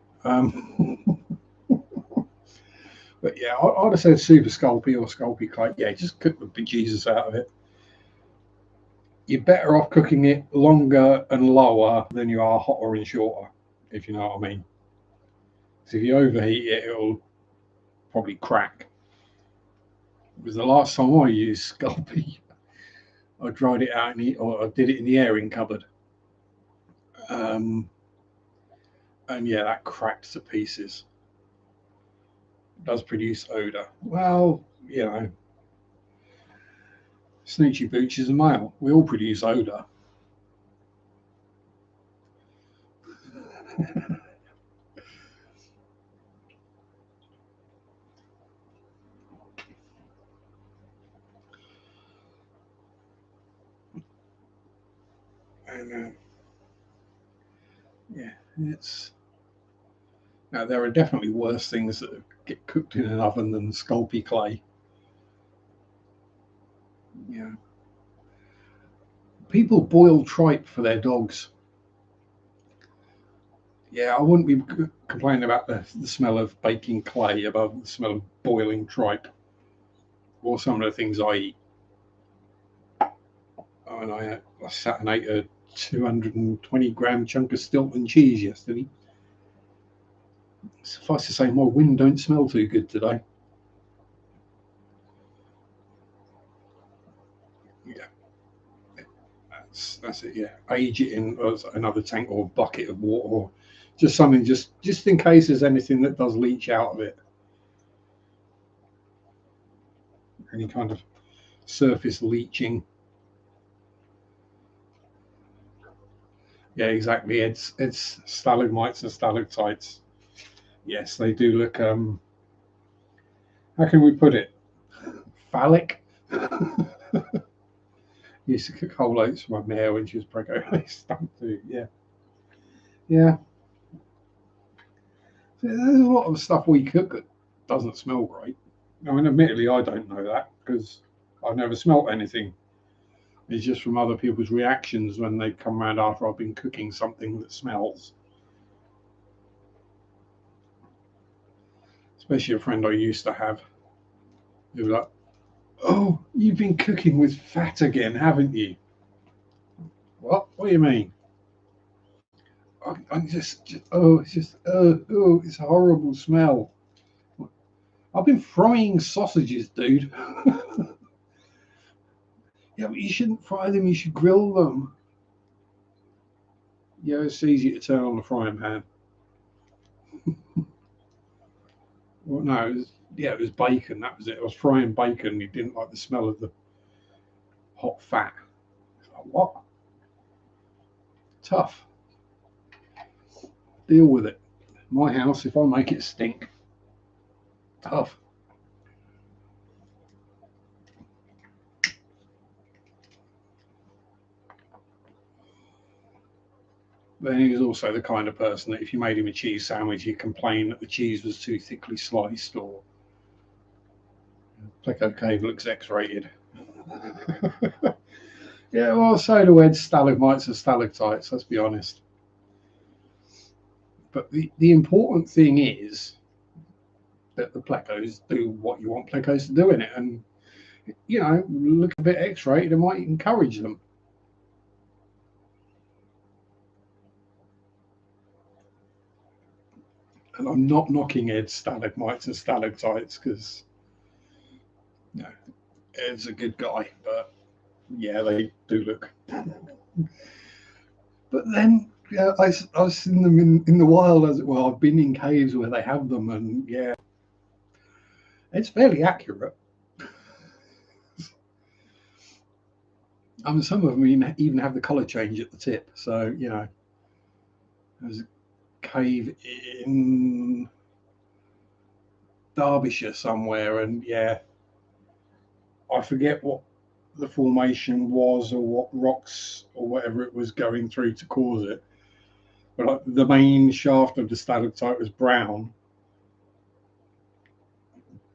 But yeah, I'd have said Super Sculpey or Sculpey clay. Yeah, just cook the bejesus out of it. You're better off cooking it longer and lower than you are hotter and shorter, if you know what I mean. So if you overheat it, it'll probably crack. It was the last time I used Sculpey. I dried it out or I did it in the airing cupboard. And yeah, that cracked to pieces. It does produce odor. Well, Snoochie Booch is a male. We all produce odor. And yeah, it's now there are definitely worse things that get cooked in an oven than Sculpey clay. Yeah, people boil tripe for their dogs. Yeah, I wouldn't be complaining about the smell of baking clay above the smell of boiling tripe or some of the things I eat. And I sat and ate a 220-gram chunk of Stilton cheese yesterday. Suffice to say, my wind don't smell too good today. Yeah, that's it. Yeah, age it in another tank or bucket of water, or just something, just in case there's anything that does leach out of it. Any kind of surface leaching. Yeah, exactly. It's stalagmites and stalactites. Yes, they do look. How can we put it? Phallic. Used to cook whole oats for my mare when she was pregnant. They stunk too. Yeah, yeah. So there's a lot of stuff we cook that doesn't smell great. I mean, admittedly, I don't know that because I've never smelt anything. It's just from other people's reactions when they come around after I've been cooking something that smells. Especially a friend I used to have who was like, "Oh, you've been cooking with fat again, haven't you?" What? What do you mean? I'm just oh, it's just oh, it's a horrible smell. I've been frying sausages, dude. Yeah, but you shouldn't fry them. You should grill them. Yeah, it's easy to turn on the frying pan. Well, no, it was bacon. That was it. I was frying bacon. He didn't like the smell of the hot fat. Like, what? Tough. Deal with it. My house, if I make it stink, tough. But he was also the kind of person that if you made him a cheese sandwich, he'd complain that the cheese was too thickly sliced or Pleco Cave looks X-rated. Yeah, well, so do Ed's stalagmites and stalactites, let's be honest. But the important thing is that the plecos do what you want plecos to do in it. And, look a bit X-rated, it might encourage them. And I'm not knocking Ed's stalagmites and stalactites because, Ed's a good guy. But, yeah, they do look. But then I've seen them in the wild, as well. I've been in caves where they have them, and yeah, it's fairly accurate. I mean, some of them even have the colour change at the tip. So, there's a cave in Derbyshire somewhere, and yeah, I forget what the formation was or what rocks or whatever it was going through to cause it. But like, the main shaft of the stalactite was brown,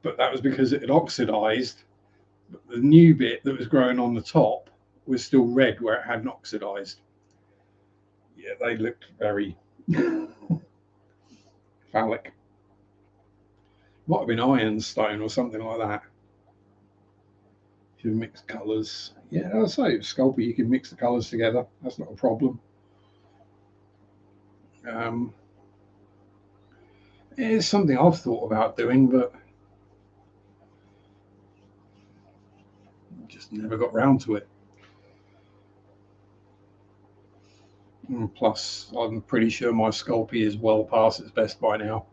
but that was because it had oxidized. But the new bit that was growing on the top was still red where it hadn't oxidized. Yeah, they looked very phallic. Might have been ironstone or something like that. If you mix colours. Yeah, I'll say Sculpey, you can mix the colours together. That's not a problem. It's something I've thought about doing, but just never got round to it. And plus, I'm pretty sure my Sculpey is well past its best by now.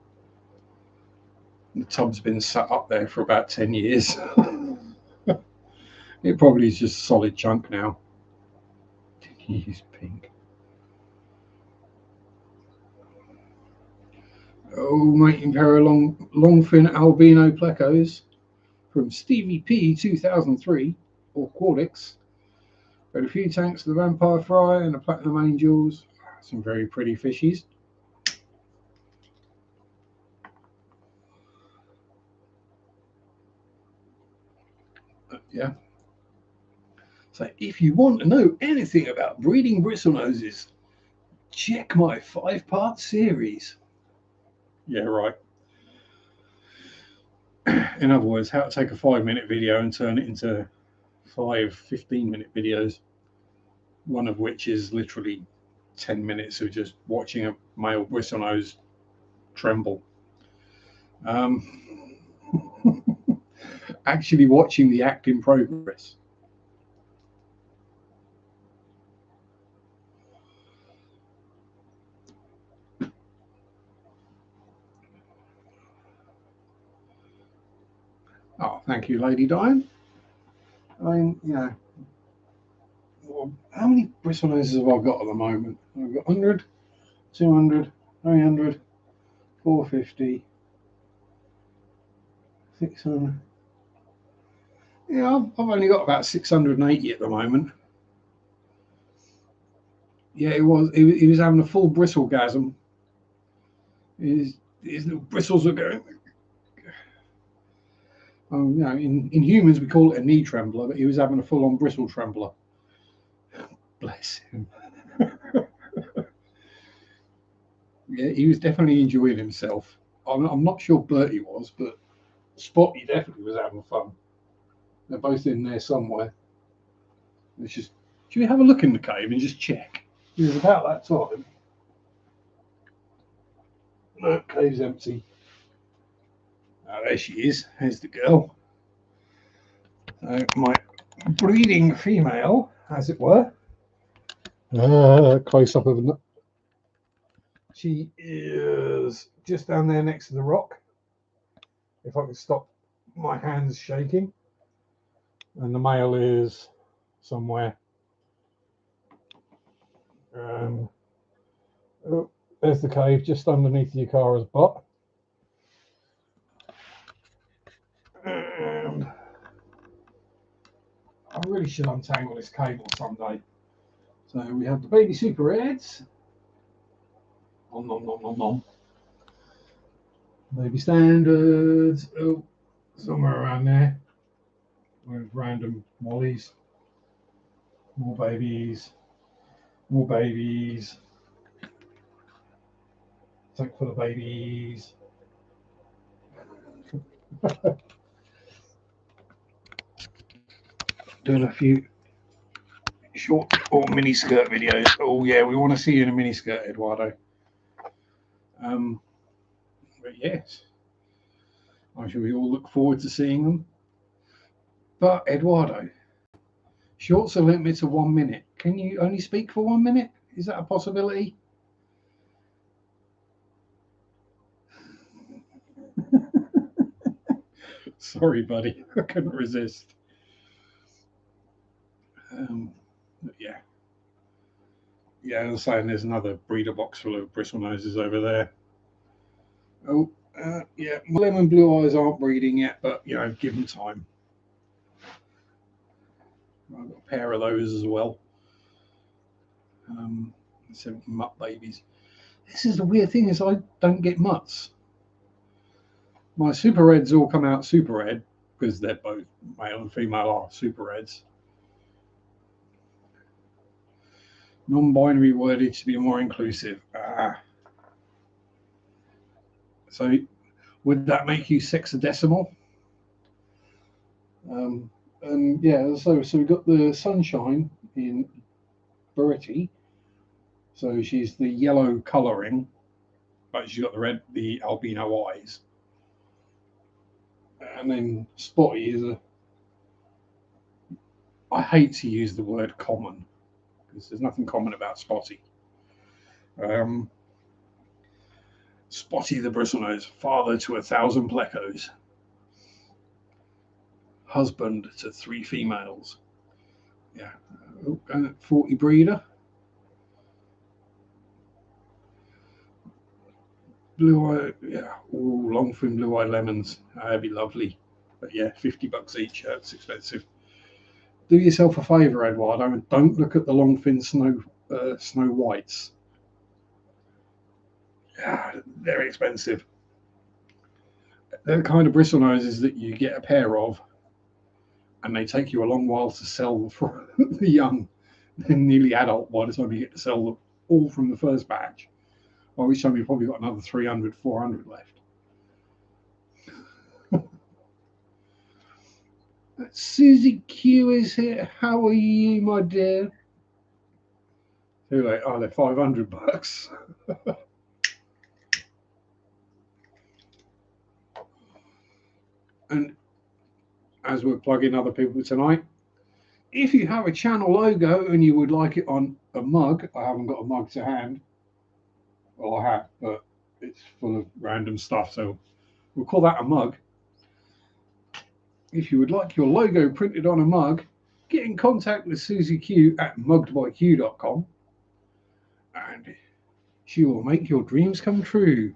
The tub's been sat up there for about 10 years. It probably is just a solid chunk now. Use pink. Oh, mating pair of longfin albino plecos from Stevie P 2003 or Quadix. Got a few tanks of the Vampire Fry and the Platinum Angels. Some very pretty fishies. Yeah. So if you want to know anything about breeding bristlenoses, check my 5-part series. Yeah, right. In other words, how to take a 5-minute video and turn it into 5 15-minute videos. one of which is literally 10 minutes of just watching a male bristlenose tremble. Actually watching the act in progress. Oh, thank you, Lady Diane. I mean, you know, well, how many bristlenoses have I got at the moment? I've got 100, 200, 300, 450, 600. Yeah, I've only got about 680 at the moment. Yeah, he was having a full bristlegasm. His little bristles were going. You know, in humans we call it a knee trembler, but he was having a full-on bristle trembler. Bless him. Yeah, he was definitely enjoying himself. I'm not sure Bertie was, but Spotty definitely was having fun. They're both in there somewhere. Let's just, should we have a look in the cave and just check? It was about that time. No, cave's empty. Oh, there she is. There's the girl. My breeding female, as it were. Close up of the. She is just down there next to the rock. If I can stop my hands shaking. And the male is somewhere. Oh, there's the cave just underneath Yukara's butt. And I really should untangle this cable someday. So we have the baby super reds. Nom nom nom nom nom. Baby standards. Oh, somewhere around there. With random mollies. More babies. More babies. Thank for the babies. Doing a few short or mini skirt videos. Oh yeah, we want to see you in a mini skirt, Eduardo. But yes, I'm sure we all look forward to seeing them. But Eduardo, shorts are limited to 1 minute. Can you only speak for 1 minute? Is that a possibility? Sorry, buddy, I couldn't resist. Yeah. Yeah, I was saying there's another breeder box full of bristlenoses over there. Oh, yeah, my lemon blue eyes aren't breeding yet, but you know, give them time. I've got a pair of those as well. 70 mutt babies. This is the weird thing is I don't get mutts. My super reds all come out super red because they're both male and female are super reds. Non-binary wordage to be more inclusive. So would that make you sexadecimal? And yeah, so we've got the sunshine in Bertie. So she's the yellow colouring, but she's got the albino eyes. And then Spotty is I hate to use the word common because there's nothing common about Spotty. Spotty the bristlenose, father to 1,000 plecos, husband to 3 females. Yeah, 40 breeder. Blue eye, yeah, long fin blue eye lemons. That'd be lovely. But yeah, $50 each. That's expensive. Do yourself a favour, Eduardo, and don't look at the long fin snow whites. Yeah, they're expensive. They're the kind of bristlenoses that you get a pair of, and they take you a long while to sell for the young. They're nearly adult by the time you get to sell them all from the first batch. By which time you've probably got another 300, 400 left. Susie Q is here. How are you, my dear? Too late. Oh, they're $500. And as we're plugging other people tonight, if you have a channel logo and you would like it on a mug, I haven't got a mug to hand. Well, I have, but it's full of random stuff, so we'll call that a mug. If you would like your logo printed on a mug, get in contact with Susie Q at muggedbyq.com and she will make your dreams come true.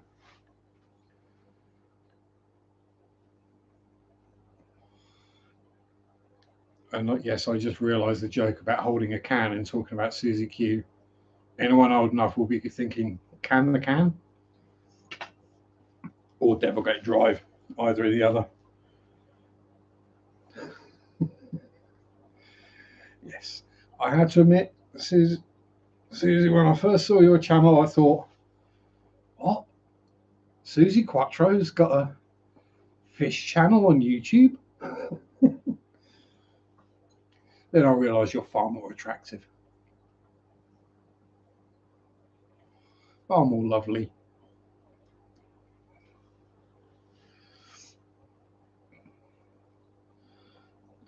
And yes, I just realised the joke about holding a can and talking about Susie Q. Anyone old enough will be thinking, can the can? Or Devilgate Drive, either or the other. Yes, I had to admit, Susie, when I first saw your channel, I thought, what? Susie Quattro's got a fish channel on YouTube? Then I realised you're far more attractive, far more lovely.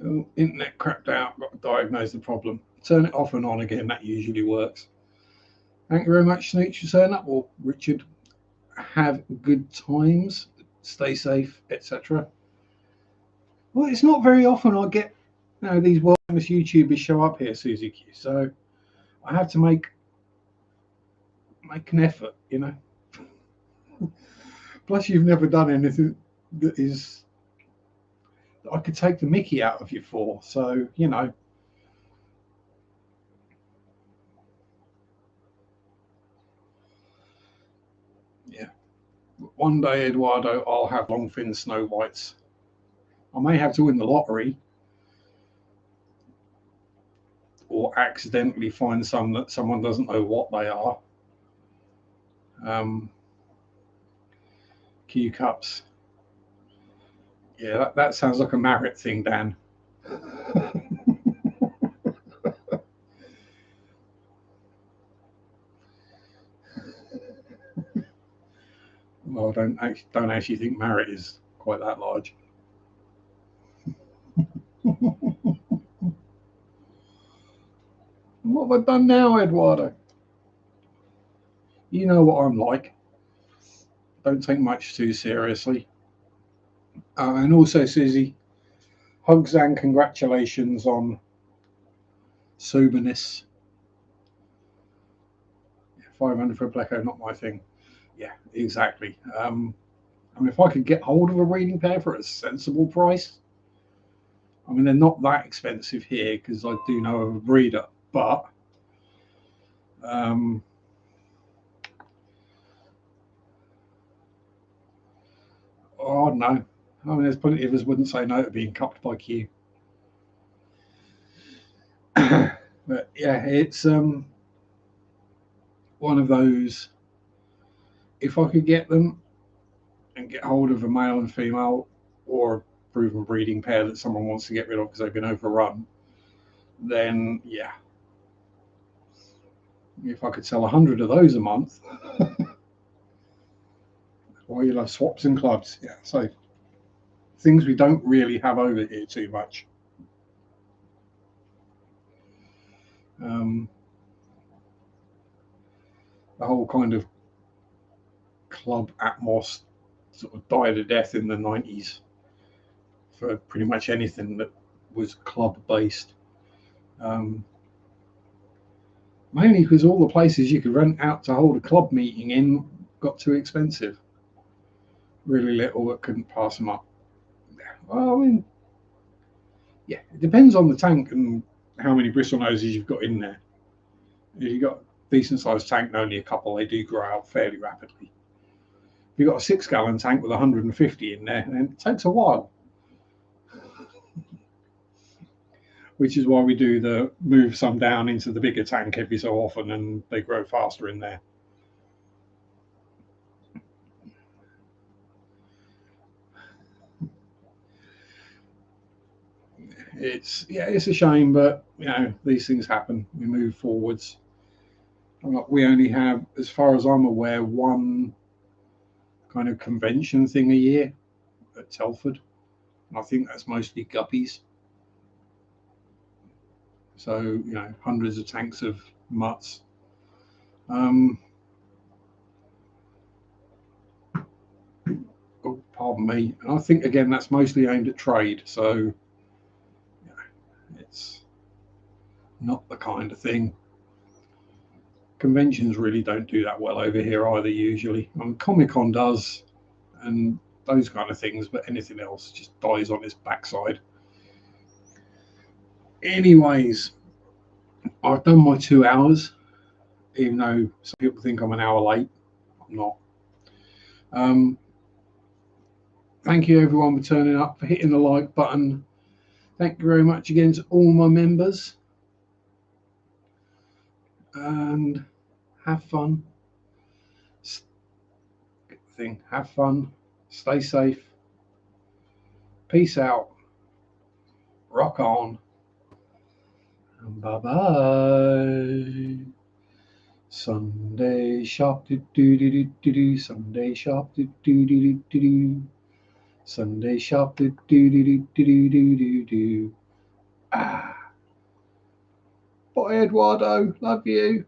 Oh, internet crapped out, got to diagnose the problem. Turn it off and on again, that usually works. Thank you very much, Snooch, for turning up, or Richard. Have good times, stay safe, etc. Well, it's not very often I get, these world famous YouTubers show up here, Susie Q. So I have to make an effort, Plus, you've never done anything that is that I could take the Mickey out of you for. So yeah. One day, Eduardo, I'll have longfin Snow Whites. I may have to win the lottery or accidentally find some that someone doesn't know what they are. Q cups. Yeah, that sounds like a Marriott thing, Dan. Well, I don't actually think Marriott is quite that large. What have I done now, Eduardo? You know what I'm like. Don't take much too seriously. And also, Susie, hugs and congratulations on soberness. 500 for a Pleco, not my thing. Yeah, exactly. If I could get hold of a reading pair for a sensible price, they're not that expensive here because I do know of a breeder, but I don't know. There's plenty of us wouldn't say no to being cupped by Q. But yeah, it's one of those. If I could get them and get hold of a male and female or a proven breeding pair that someone wants to get rid of because they've been overrun, then yeah. If I could sell 100 of those a month, well, you'll have swaps and clubs. Yeah, so things we don't really have over here too much. The whole kind of club atmos sort of died a death in the 90s for pretty much anything that was club based. Mainly because all the places you could rent out to hold a club meeting in got too expensive. Really little that couldn't pass them up. Well, yeah, it depends on the tank and how many bristle noses you've got in there. If you've got a decent sized tank and only a couple, they do grow out fairly rapidly. If you've got a 6-gallon tank with 150 in there, then it takes a while. Which is why we do the move some down into the bigger tank every so often, and they grow faster in there. It's a shame, but these things happen. We move forwards. We only have, as far as I'm aware, one kind of convention thing a year at Telford. And I think that's mostly guppies. So, you know, hundreds of tanks of mutts. Oh, pardon me. And I think, again, that's mostly aimed at trade. So, you know, it's not the kind of thing. Conventions really don't do that well over here either, usually. I mean, Comic-Con does, and those kind of things, but anything else just dies on its backside. Anyways, I've done my 2 hours, even though some people think I'm an hour late. I'm not. Thank you everyone for turning up, for hitting the like button. Thank you very much again to all my members. And have fun. Have fun. Stay safe. Peace out. Rock on. Bye bye. Sunday shop do do do do do. Sunday shop do do do do do. Sunday shop do do do do do do do. Ah. Bye Eduardo. Love you.